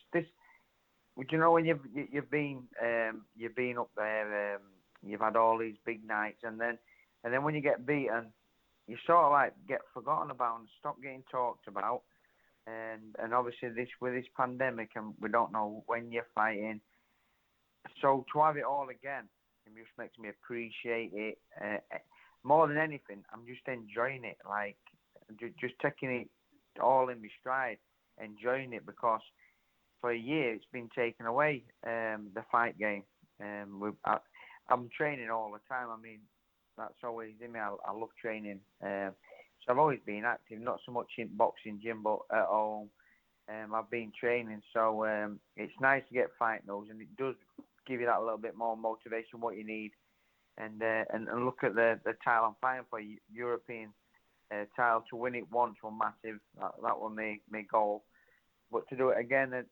You know, when you've been up there, you've had all these big nights, and then when you get beaten, you sort of like get forgotten about and stop getting talked about. And obviously with this pandemic, and we don't know when you're fighting. So to have it all again, it just makes me appreciate it. More than anything, I'm just enjoying it, like just taking it all in my stride, enjoying it, because for a year it's been taken away, the fight game. I'm training all the time. I mean, that's always in me. I love training. So I've always been active, not so much in boxing gym, but at home. I've been training, so it's nice to get fight those, and it does give you that little bit more motivation, what you need. And look at the title I'm fighting for, European title. To win it once was massive. That was my goal. But to do it again at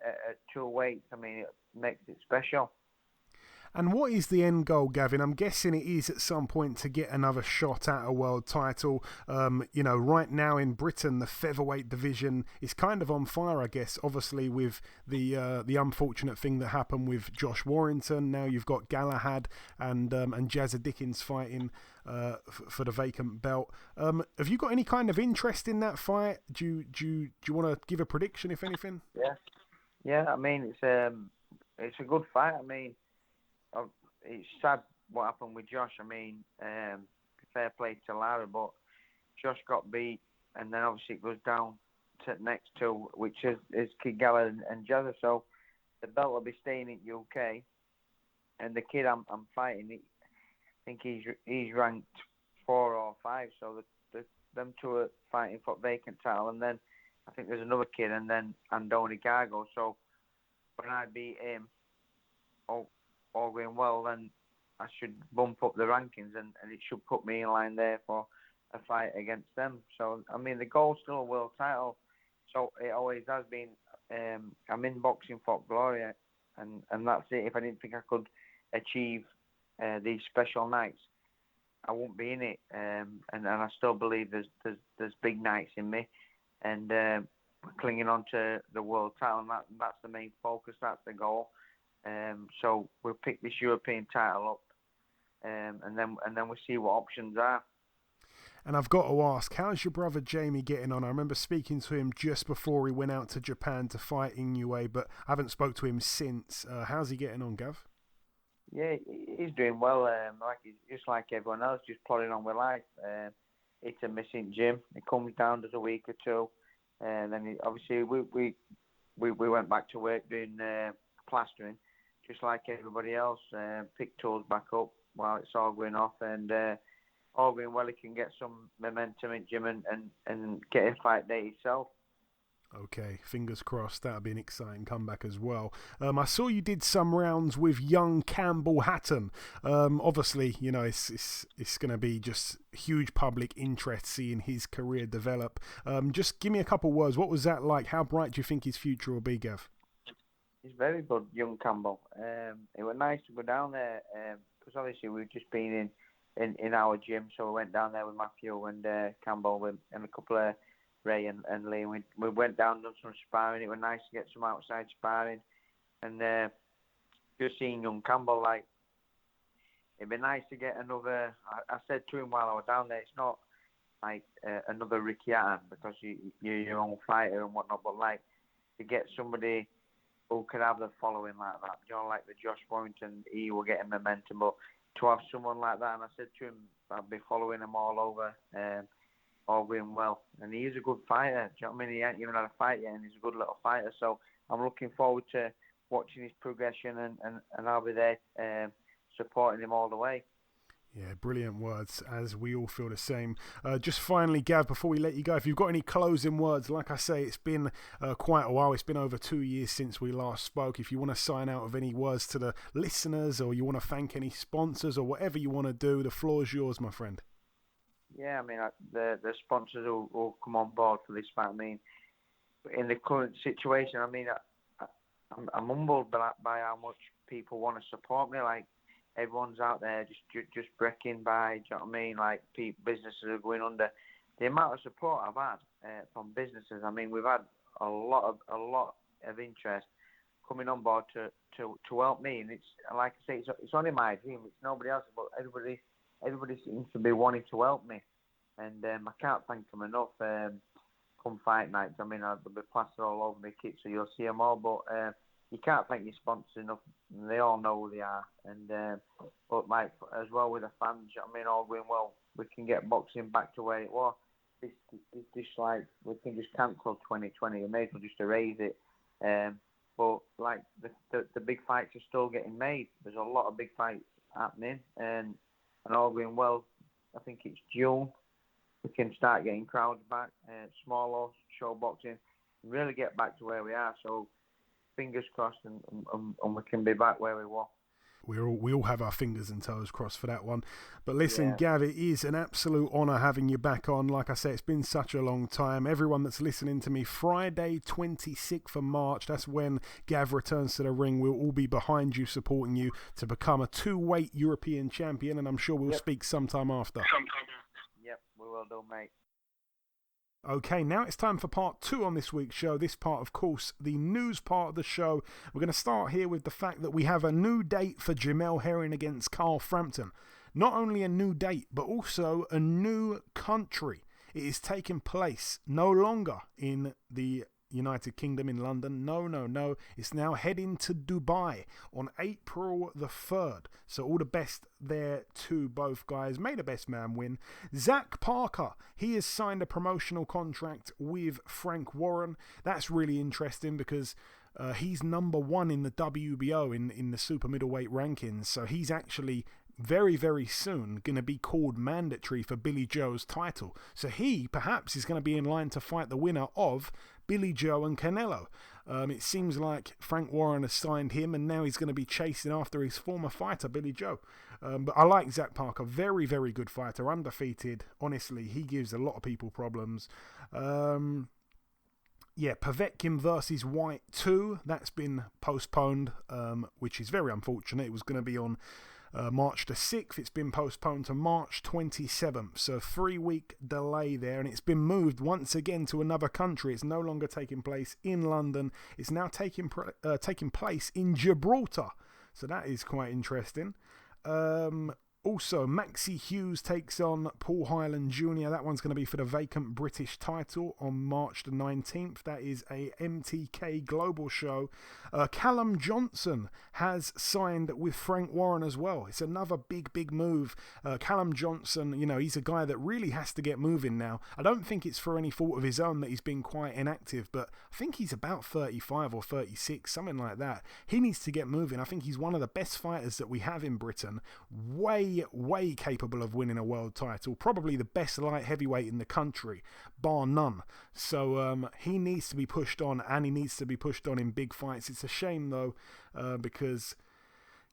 2 weights, I mean, it makes it special. And what is the end goal, Gavin? I'm guessing it is at some point to get another shot at a world title. You know, right now in Britain, the featherweight division is kind of on fire, I guess. Obviously, with the unfortunate thing that happened with Josh Warrington. Now you've got Galahad and Jazza Dickens fighting for the vacant belt. Have you got any kind of interest in that fight? Do you want to give a prediction, if anything? Yeah. I mean, it's a good fight. I mean, it's sad what happened with Josh. I mean, fair play to Lara, but Josh got beat, and then obviously it goes down to next two, which is Kid Gallagher and Jazza. So the belt will be staying in UK, and the kid I'm fighting, I think he's ranked 4 or 5. So them two are fighting for vacant title, and then I think there's another kid, and then Andoni Gago. So when I beat him, all going well, then I should bump up the rankings, and it should put me in line there for a fight against them. So, I mean, the goal's still a world title. So it always has been. I'm in boxing for glory, and that's it. If I didn't think I could achieve these special nights, I wouldn't be in it. And I still believe there's big nights in me, and clinging on to the world title, and that's the main focus. That's the goal. So we'll pick this European title up, and then we'll see what options are. And I've got to ask, how's your brother Jamie getting on? I remember speaking to him just before he went out to Japan to fight Inoue, but I haven't spoke to him since. How's he getting on, Gav? Yeah, he's doing well. He's just like everyone else, just plodding on with life. It's a missing gym. He comes down, does a week or two, and then obviously we went back to work doing plastering. Just like everybody else, pick tools back up while it's all going off, and all going well, he can get some momentum in gym and get a fight day himself. Okay, fingers crossed. That'll be an exciting comeback as well. I saw you did some rounds with young Campbell Hatton. Obviously, you know, it's going to be just huge public interest seeing his career develop. Just give me a couple words. What was that like? How bright do you think his future will be, Gav? He's very good, young Campbell. It was nice to go down there because obviously we've just been in our gym, so we went down there with Matthew and Campbell and a couple of Ray and Lee. We went down and done some sparring. It was nice to get some outside sparring, and just seeing young Campbell, like, it'd be nice to get another. I said to him while I was down there, it's not like another Ricky Hatton because you're your own fighter and whatnot, but like to get somebody who could have the following like that, you know, like the Josh Warrington, he will get momentum, but to have someone like that, and I said to him, I'd be following him all over, all going well, and he is a good fighter, do you know what I mean? He ain't even had a fight yet, and he's a good little fighter, so I'm looking forward to watching his progression, and I'll be there supporting him all the way. Yeah, brilliant words, as we all feel the same. Just finally, Gav, before we let you go, if you've got any closing words, like I say, it's been quite a while. It's been over 2 years since we last spoke. If you want to sign out with any words to the listeners, or you want to thank any sponsors, or whatever you want to do, the floor is yours, my friend. Yeah, I mean, the sponsors will come on board for this fight. I mean, in the current situation, I mean, I'm humbled by how much people want to support me. Like, everyone's out there just breaking by. Do you know what I mean? Like, businesses are going under. The amount of support I've had from businesses. I mean, we've had a lot of interest coming on board to help me. And it's like I say, it's only my dream. It's nobody else. But everybody seems to be wanting to help me, and I can't thank them enough. Come fight nights, I mean, they'll be plastered all over my kit, so you'll see them all. But you can't thank your sponsors enough. They all know who they are. And but like as well with the fans, I mean, all going well, we can get boxing back to where it was. It's just like we can just cancel 2020. We may as well just erase it. But like the big fights are still getting made. There's a lot of big fights happening, and all going well. I think it's June. We can start getting crowds back, smaller show boxing, really get back to where we are. So fingers crossed, and we can be back where we were. We all have our fingers and toes crossed for that one. But listen, Gav, it is an absolute honour having you back on. Like I say, it's been such a long time. Everyone that's listening to me, Friday 26th of March, that's when Gav returns to the ring. We'll all be behind you, supporting you to become a 2-weight European champion, and I'm sure we'll speak sometime after. Yep, we will do, mate. Okay, now it's time for part 2 on this week's show. This part, of course, the news part of the show. We're going to start here with the fact that we have a new date for Jemele Herring against Carl Frampton. Not only a new date, but also a new country. It is taking place no longer in the United Kingdom in London. No. It's now heading to Dubai on April the 3rd. So all the best there to both guys. May the best man win. Zach Parker, he has signed a promotional contract with Frank Warren. That's really interesting because he's number 1 in the WBO in the super middleweight rankings. So he's actually very, very soon going to be called mandatory for Billy Joe's title. So he perhaps is going to be in line to fight the winner of Billy Joe and Canelo. It seems like Frank Warren has signed him, and now he's going to be chasing after his former fighter, Billy Joe. But I like Zach Parker. Very, very good fighter. Undefeated. Honestly, he gives a lot of people problems. Povetkin versus White 2. That's been postponed, which is very unfortunate. It was going to be on March the 6th. It's been postponed to March 27th. So 3-week delay there, and it's been moved once again to another country. It's no longer taking place in London. It's now taking place in Gibraltar. So that is quite interesting. Also, Maxie Hughes takes on Paul Hyland Jr. That one's going to be for the vacant British title on March the 19th. That is a MTK Global show. Callum Johnson has signed with Frank Warren as well. It's another big move. Callum Johnson, he's a guy that really has to get moving now. I don't think it's for any fault of his own that he's been quite inactive, but I think he's about 35 or 36, something like that. He needs to get moving. I think he's one of the best fighters that we have in Britain. Way capable of winning a world title. Probably the best light heavyweight in the country, bar none. So he needs to be pushed on, and he needs to be pushed on in big fights. It's a shame though, because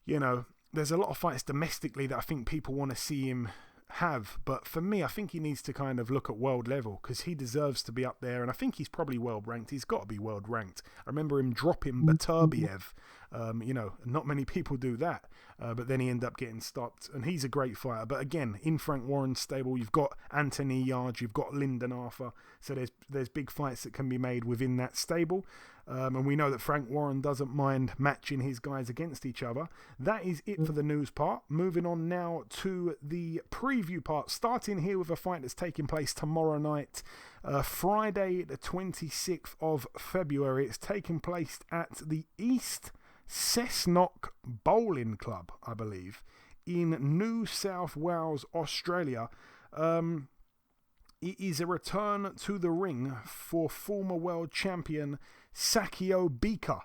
there's a lot of fights domestically that I think people want to see him have, but for me, I think he needs to kind of look at world level, because he deserves to be up there, and I think he's probably world ranked. He's got to be world ranked. I remember him dropping Baturbiev. Not many people do that, but then he ended up getting stopped, and he's a great fighter. But again, in Frank Warren's stable, you've got Anthony Yarde, you've got Lyndon Arthur, so there's big fights that can be made within that stable. And we know that Frank Warren doesn't mind matching his guys against each other. That is it for the news part. Moving on now to the preview part, starting here with a fight that's taking place tomorrow night, Friday the 26th of February. It's taking place at the East Cessnock Bowling Club, I believe, in New South Wales, Australia. It is a return to the ring for former world champion Sakio Bika.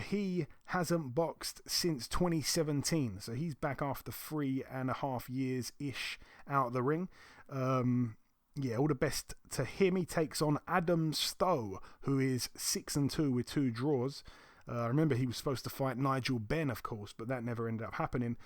He hasn't boxed since 2017, so he's back after 3.5 years-ish out of the ring. Yeah, all the best to him. He takes on Adam Stowe, who is 6-2 with 2 draws. I remember he was supposed to fight Nigel Benn, of course, but that never ended up happening.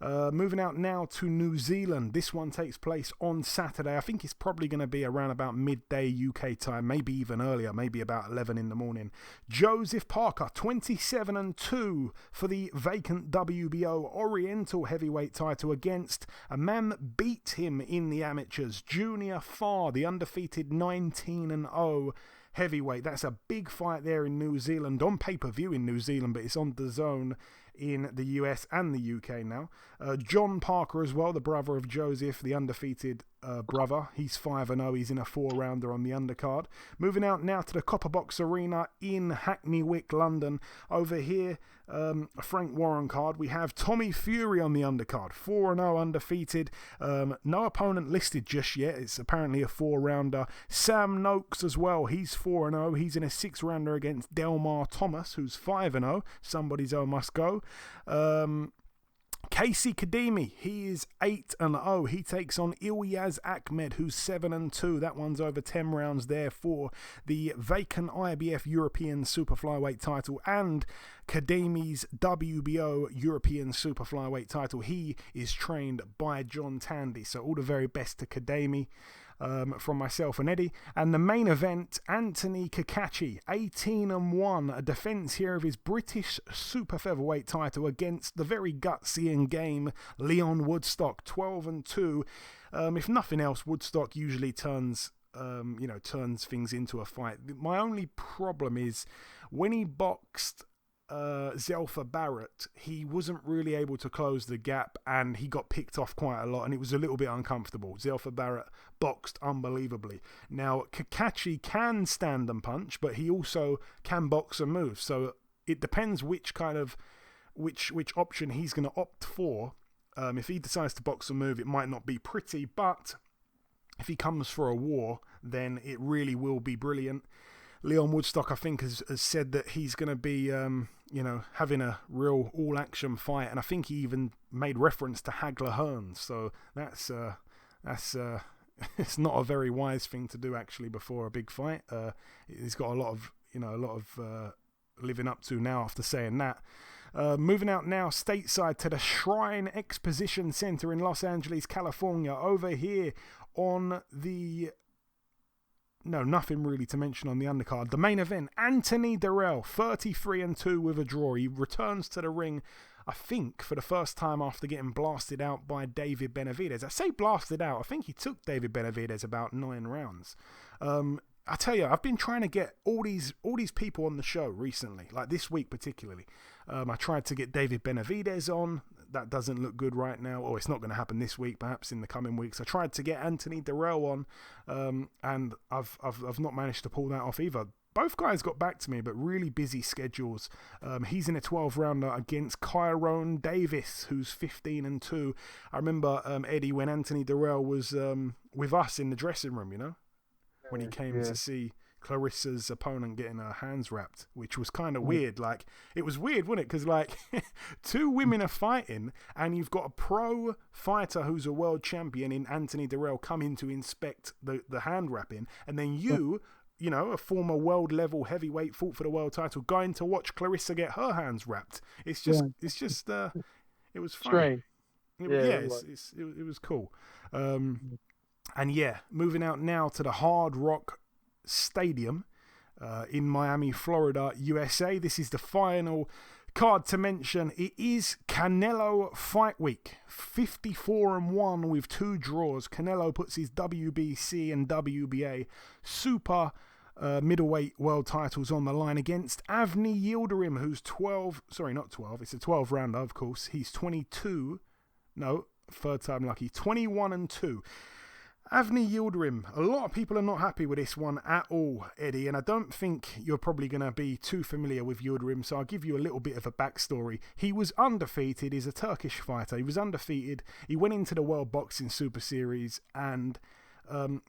Moving out now to New Zealand. This one takes place on Saturday. I think it's probably going to be around about midday UK time, maybe even earlier, maybe about 11 in the morning. Joseph Parker, 27-2 for the vacant WBO Oriental Heavyweight title against a man that beat him in the amateurs, Junior Farr, the undefeated 19-0 heavyweight. That's a big fight there in New Zealand, on pay-per-view in New Zealand, but it's on DAZN in the US and the UK now. John Parker as well, the brother of Joseph, the undefeated brother. He's 5-0. He's in a 4-rounder on the undercard. Moving out now to the Copper Box Arena in Hackney Wick, London. Over here, a Frank Warren card. We have Tommy Fury on the undercard, 4-0 undefeated. No opponent listed just yet. It's apparently a 4-rounder. Sam Noakes as well. He's 4-0. He's in a 6-rounder against Delmar Thomas, who's 5-0. Somebody's O must go. Casey Kadimi, he is 8-0. He takes on Ilyas Ahmed, who's 7-2. That one's over 10 rounds there for the vacant IBF European Super-Flyweight title and Kadimi's WBO European Super-Flyweight title. He is trained by John Tandy, so all the very best to Kadimi. From myself and Eddie. And the main event, Anthony Kakachi, 18-1, a defence here of his British Super Featherweight title against the very gutsy and game Leon Woodstock, 12-2. If nothing else, Woodstock usually turns things into a fight. My only problem is when he boxed Zelfa Barrett, he wasn't really able to close the gap and he got picked off quite a lot and it was a little bit uncomfortable. Zelfa Barrett boxed unbelievably. Now, Kakachi can stand and punch, but he also can box and move. So it depends which option he's going to opt for. If he decides to box and move, it might not be pretty, but if he comes for a war, then it really will be brilliant. Leon Woodstock, I think, has said that he's going to be, having a real all-action fight, and I think he even made reference to Hagler Hearns. So that's it's not a very wise thing to do actually before a big fight. He's got a lot of living up to now after saying that. Moving out now stateside to the Shrine Exposition Center in Los Angeles, California. Over here on the... No, nothing really to mention on the undercard. The main event, Anthony Dirrell, 33-2 with a draw. He returns to the ring, I think, for the first time after getting blasted out by David Benavidez. I say blasted out. I think he took David Benavidez about 9 rounds. I tell you, I've been trying to get all these people on the show recently, like this week particularly. I tried to get David Benavidez on. That doesn't look good right now, or it's not going to happen this week, perhaps in the coming weeks. I tried to get Anthony Dirrell on, and I've not managed to pull that off either. Both guys got back to me, but really busy schedules. He's in a 12-rounder against Kyrone Davis, who's 15-2. I remember, Eddie, when Anthony Dirrell was with us in the dressing room, when he came to see Clarissa's opponent getting her hands wrapped, which was kind of weird. Like, it was weird, wasn't it? Because, like, 2 women are fighting, and you've got a pro fighter who's a world champion in Anthony Dirrell coming to inspect the hand wrapping, and then you, a former world level heavyweight, fought for the world title, going to watch Clarissa get her hands wrapped. It was funny. It was cool. And yeah, moving out now to the Hard Rock Stadium in Miami, Florida, USA. This is the final card to mention. It is Canelo Fight Week. 54-1 with 2 draws. Canelo puts his WBC and WBA super middleweight world titles on the line against Avni Yildirim, who's 12. Sorry, not 12. It's a 12-rounder, of course. He's 22. No, third time lucky. 21-2. Avni Yildirim, a lot of people are not happy with this one at all, Eddie, and I don't think you're probably going to be too familiar with Yildirim, so I'll give you a little bit of a backstory. He was undefeated. He's a Turkish fighter. He was undefeated. He went into the World Boxing Super Series and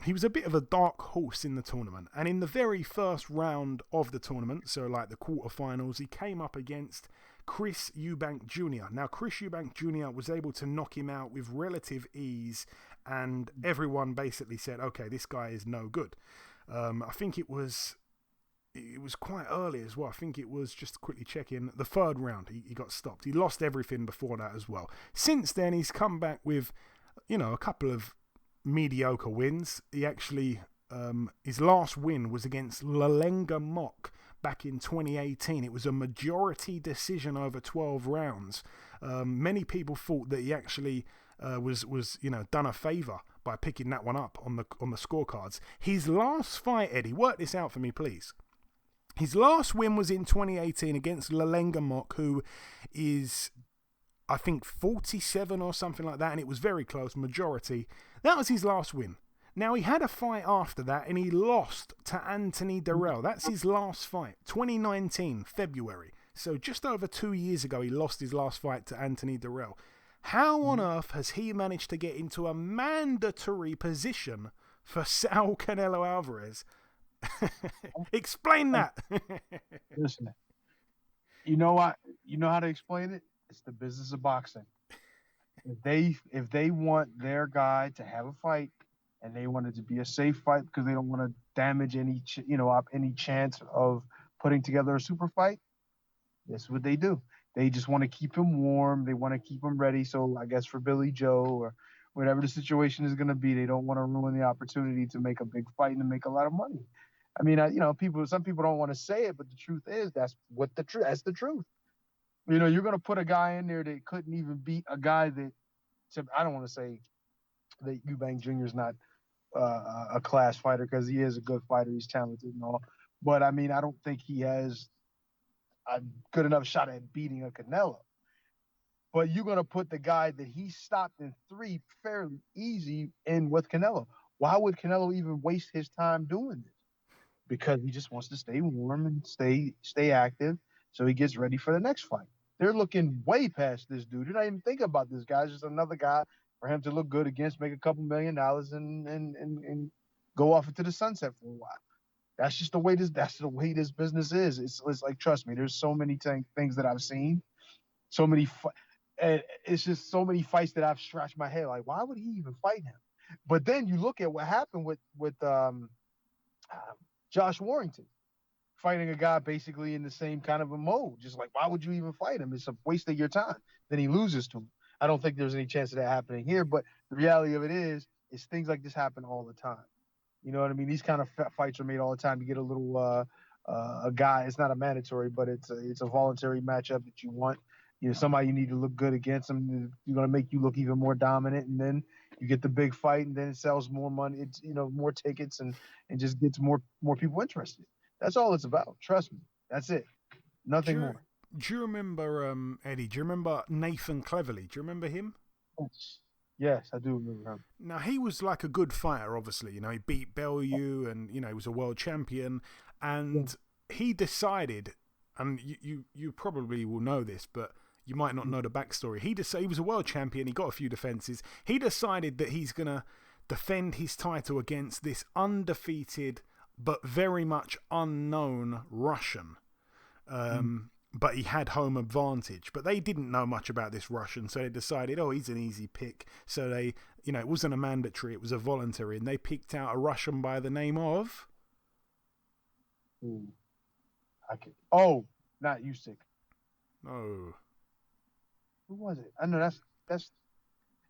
he was a bit of a dark horse in the tournament. And in the very first round of the tournament, so like the quarterfinals, he came up against Chris Eubank Jr. Now, Chris Eubank Jr. was able to knock him out with relative ease, and everyone basically said, okay, this guy is no good. I think it was quite early as well. I think it was, just quickly checking, the third round he got stopped. He lost everything before that as well. Since then, he's come back with, a couple of mediocre wins. He actually, his last win was against Lalenga Mock back in 2018. It was a majority decision over 12 rounds. Many people thought that he actually was done a favour by picking that one up on the scorecards. His last fight, Eddie, work this out for me, please. His last win was in 2018 against Lalenga Mock, who is, I think, 47 or something like that, and it was very close, majority. That was his last win. Now, he had a fight after that, and he lost to Anthony Durrell. That's his last fight, 2019, February. So just over 2 years ago, he lost his last fight to Anthony Durrell. How on earth has he managed to get into a mandatory position for Saul Canelo Alvarez? Explain that. Listen, you know what? You know how to explain it? It's the business of boxing. If they want their guy to have a fight, and they want it to be a safe fight because they don't want to damage any chance of putting together a super fight, that's what they do. They just want to keep him warm. They want to keep him ready. So I guess for Billy Joe or whatever the situation is going to be, they don't want to ruin the opportunity to make a big fight and make a lot of money. I mean, some people don't want to say it, but the truth is that's the truth. You're going to put a guy in there that couldn't even beat a guy that, I don't want to say that Eubank Jr. is not a class fighter, because he is a good fighter. He's talented and all. But, I mean, I don't think he has a good enough shot at beating a Canelo. But you're going to put the guy that he stopped in 3 fairly easy in with Canelo. Why would Canelo even waste his time doing this? Because he just wants to stay warm and stay active so he gets ready for the next fight. They're looking way past this dude. They're not even thinking about this guy. It's just another guy for him to look good against, make a couple $1 million and go off into the sunset for a while. That's just the way this business is. It's like, trust me, there's so many things that I've seen, so many it's just so many fights that I've scratched my head like, why would he even fight him? But then you look at what happened with Josh Warrington fighting a guy basically in the same kind of a mode. Just like, why would you even fight him? It's a waste of your time. Then he loses to him. I don't think there's any chance of that happening here, but the reality of it is things like this happen all the time. You know what I mean? These kind of fights are made all the time to get a little a guy. It's not a mandatory, but it's a voluntary matchup that you want. Somebody you need to look good against them. You're going to make you look even more dominant, and then you get the big fight, and then it sells more money. It's more tickets and just gets more people interested. That's all it's about. Trust me. That's it. Nothing more. Do you remember, Eddie, do you remember Nathan Cleverly? Do you remember him? Yes, I do remember him. Now, he was like a good fighter, obviously. He beat Bellew and, he was a world champion. And he decided, and you probably will know this, but you might not know the backstory. He was a world champion. He got a few defenses. He decided that he's going to defend his title against this undefeated but very much unknown Russian. But he had home advantage. But they didn't know much about this Russian, so they decided, he's an easy pick. So they, it wasn't a mandatory, it was a voluntary, and they picked out a Russian by the name of... not Usyk. No. Who was it? I know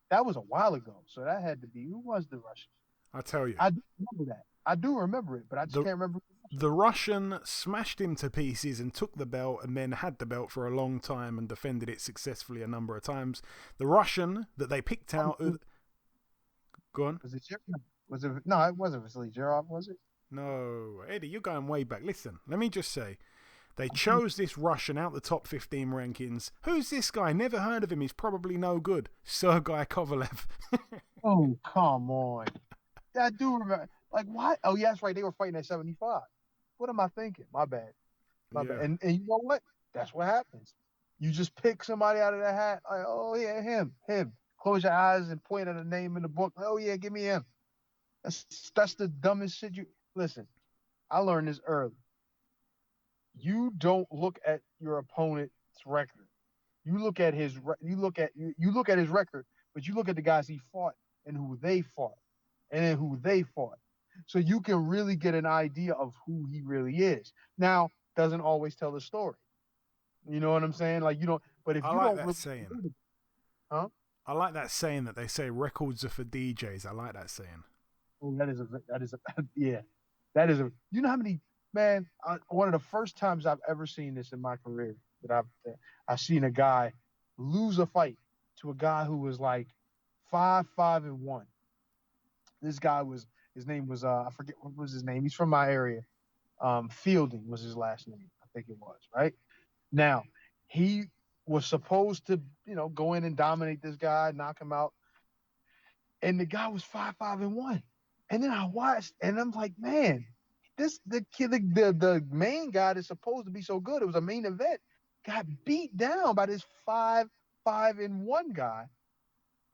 that was a while ago, so that had to be... Who was the Russian? I'll tell you. I do remember that. I do remember it, but I just can't remember. The Russian smashed him to pieces and took the belt, and then had the belt for a long time and defended it successfully a number of times. The Russian that they picked out... Go on. Was it Zhirov? No, it wasn't Vasily Zhirov, was it? No. Eddie, you're going way back. Listen, let me just say, they chose this Russian out the top 15 rankings. Who's this guy? Never heard of him. He's probably no good. Sergei Kovalev. Oh, come on. I do remember. Like, what? Oh, yeah, that's right. They were fighting at 75. What am I thinking? My bad. My bad. And you know what? That's what happens. You just pick somebody out of the hat. Like, oh, yeah, him. Close your eyes and point at a name in the book. Oh, yeah, give me him. That's the dumbest shit you listen. I learned this early. You don't look at your opponent's record. You look at his record, but you look at the guys he fought and who they fought, and then who they fought. So you can really get an idea of who he really is. Now, doesn't always tell the story. You know what I'm saying? Like you don't. But if I you like don't, that really, saying. huh? I like that saying that they say records are for DJs. I like that saying. Oh, that is a yeah. That is a. You know how many man? One of the first times I've ever seen this in my career that I've seen a guy lose a fight to a guy who was like 5-5-1. This guy was. His name was I forget what was his name. He's from my area. Fielding was his last name. I think it was right. Now he was supposed to go in and dominate this guy, knock him out, and the guy was 5-5-1. And then I watched, and I'm like, man, the main guy that's supposed to be so good, it was a main event, got beat down by this 5-5-1 guy,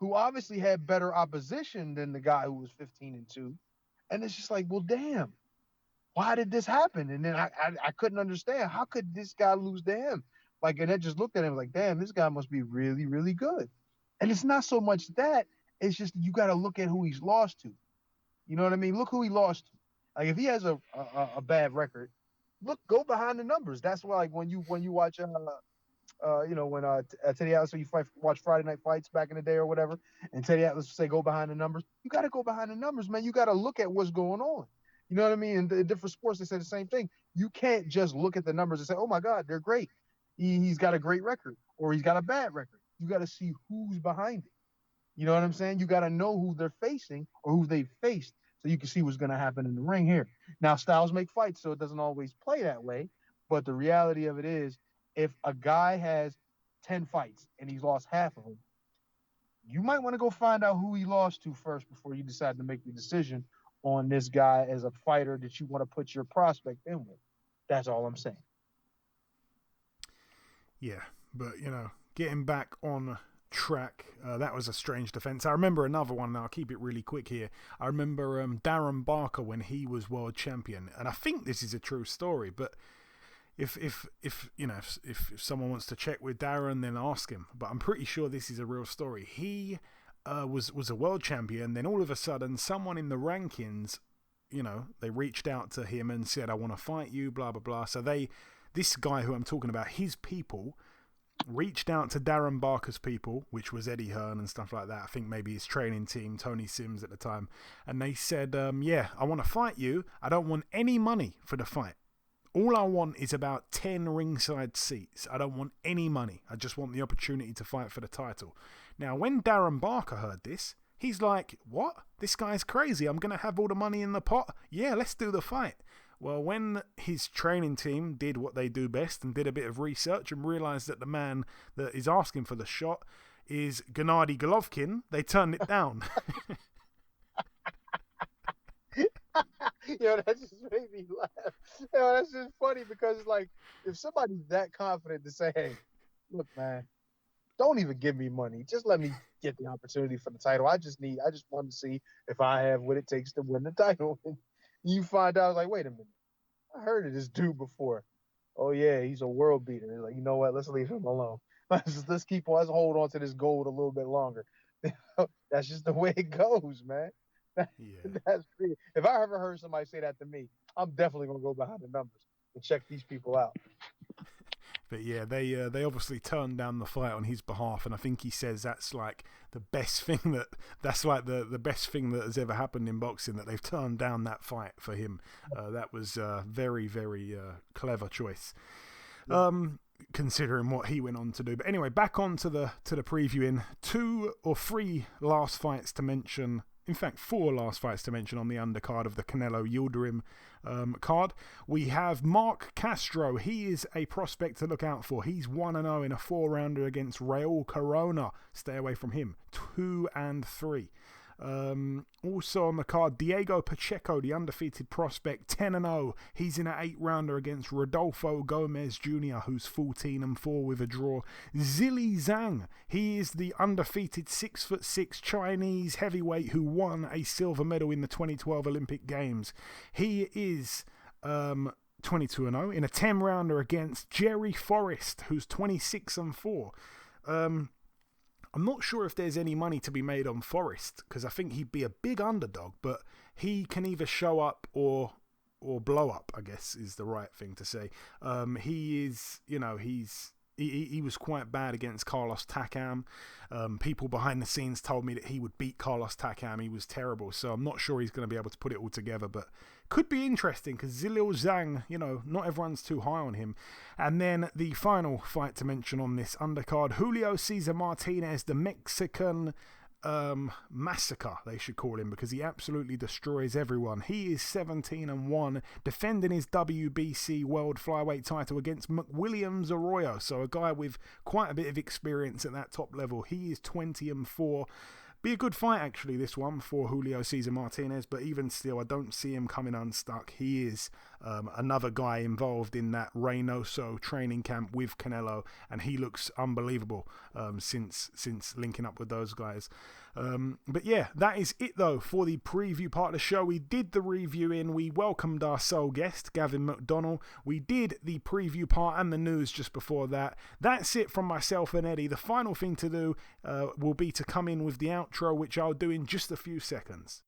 who obviously had better opposition than the guy who was 15-2. And it's just like, well, damn, why did this happen? And then I couldn't understand, how could this guy lose to him? Like, and I just looked at him like, damn, this guy must be really, really good. And it's not so much that, it's just you got to look at who he's lost to. You know what I mean? Look who he lost to. Like, if he has a bad record, go behind the numbers. That's why, like, when you watch Teddy Atlas, watch Friday Night Fights back in the day or whatever, and Teddy Atlas would say go behind the numbers. You got to go behind the numbers, man. You got to look at what's going on. You know what I mean? In the different sports, they say the same thing. You can't just look at the numbers and say, oh my God, they're great. He's got a great record, or he's got a bad record. You got to see who's behind it. You know what I'm saying? You got to know who they're facing or who they've faced, so you can see what's going to happen in the ring here. Now, styles make fights, so it doesn't always play that way. But the reality of it is, if a guy has 10 fights and he's lost half of them, you might want to go find out who he lost to first before you decide to make the decision on this guy as a fighter that you want to put your prospect in with. That's all I'm saying. Yeah, but, getting back on track, that was a strange defense. I remember another one, and I'll keep it really quick here. I remember Darren Barker when he was world champion, and I think this is a true story, but if someone wants to check with Darren, then ask him. But I'm pretty sure this is a real story. He was a world champion, then all of a sudden someone in the rankings, they reached out to him and said, I want to fight you, blah, blah, blah. So this guy who I'm talking about, his people reached out to Darren Barker's people, which was Eddie Hearn and stuff like that. I think maybe his training team, Tony Sims at the time. And they said, yeah, I want to fight you. I don't want any money for the fight. All I want is about 10 ringside seats. I don't want any money. I just want the opportunity to fight for the title. Now, when Darren Barker heard this, he's like, what? This guy's crazy. I'm going to have all the money in the pot? Yeah, let's do the fight. Well, when his training team did what they do best and did a bit of research and realized that the man that is asking for the shot is Gennady Golovkin, they turned it down. Yo, that just made me laugh. Yo, that's just funny because it's like, if somebody's that confident to say, hey, look, man, don't even give me money. Just let me get the opportunity for the title. I just want to see if I have what it takes to win the title. And you find out, like, wait a minute. I heard of this dude before. Oh, yeah, he's a world beater. It's like, you know what? Let's leave him alone. Let's hold on to this gold a little bit longer. That's just the way it goes, man. Yeah. That's great. If I ever heard somebody say that to me, I'm definitely gonna go behind the numbers and check these people out. But yeah, they obviously turned down the fight on his behalf, and I think he says that's like the best thing the best thing that has ever happened in boxing, that they've turned down that fight for him. That was a very, very clever choice. Considering what he went on to do. But anyway, back on to the previewing. 2 or 3 last fights to mention. In fact, 4 last fights to mention on the undercard of the Canelo Yildirim card. We have Mark Castro. He is a prospect to look out for. He's 1-0 in a 4-rounder against Raul Corona. Stay away from him. 2-3. Also on the card, Diego Pacheco, the undefeated prospect, 10-0. He's in an 8-rounder against Rodolfo Gomez Jr., who's 14-4 with a draw. Zili Zhang, he is the undefeated 6'6" Chinese heavyweight who won a silver medal in the 2012 Olympic Games. He is 22-0 in a 10-rounder against Jerry Forrest, who's 26-4. I'm not sure if there's any money to be made on Forrest, because I think he'd be a big underdog, but he can either show up or blow up, I guess is the right thing to say. He is, he was quite bad against Carlos Takam. People behind the scenes told me that he would beat Carlos Takam. He was terrible, so I'm not sure he's going to be able to put it all together, but could be interesting because Zilil Zhang, not everyone's too high on him. And then the final fight to mention on this undercard, Julio Cesar Martinez, the Mexican massacre, they should call him, because he absolutely destroys everyone. He is 17-1, defending his WBC World Flyweight title against McWilliams Arroyo, so a guy with quite a bit of experience at that top level. He is 20-4. Be a good fight, actually, this one for Julio Cesar Martinez, but even still, I don't see him coming unstuck. He is another guy involved in that Reynoso training camp with Canelo, and he looks unbelievable since linking up with those guys. But yeah, that is it though for the preview part of the show. We did the reviewing, we welcomed our sole guest, Gavin McDonnell. We did the preview part and the news just before that. That's it from myself and Eddie. The final thing to do will be to come in with the outro, which I'll do in just a few seconds.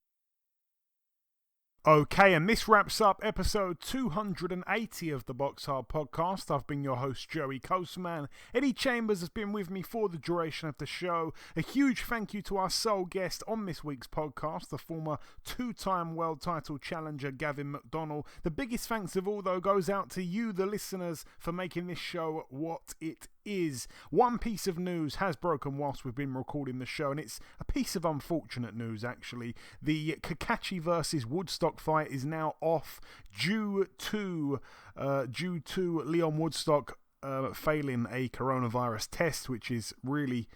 Okay, and this wraps up episode 280 of the BoxHard Podcast. I've been your host, Joey Coastman. Eddie Chambers has been with me for the duration of the show. A huge thank you to our sole guest on this week's podcast, the former two-time world title challenger, Gavin McDonnell. The biggest thanks of all, though, goes out to you, the listeners, for making this show what it is. One piece of news has broken whilst we've been recording the show, and it's a piece of unfortunate news, actually. The Kakachi versus Woodstock fight is now off due to Leon Woodstock failing a coronavirus test, which is really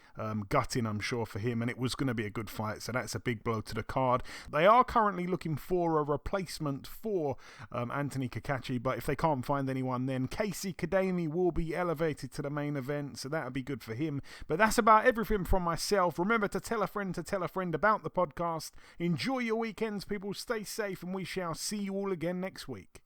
gutting, I'm sure, for him, and it was going to be a good fight, so that's a big blow to the card. They are currently looking for a replacement for Anthony Kakachi, but if they can't find anyone, then Casey Kadami will be elevated to the main event, so that'll be good for him. But that's about everything from myself. Remember to tell a friend about the podcast. Enjoy your weekends, people. Stay safe, and we shall see you all again next week.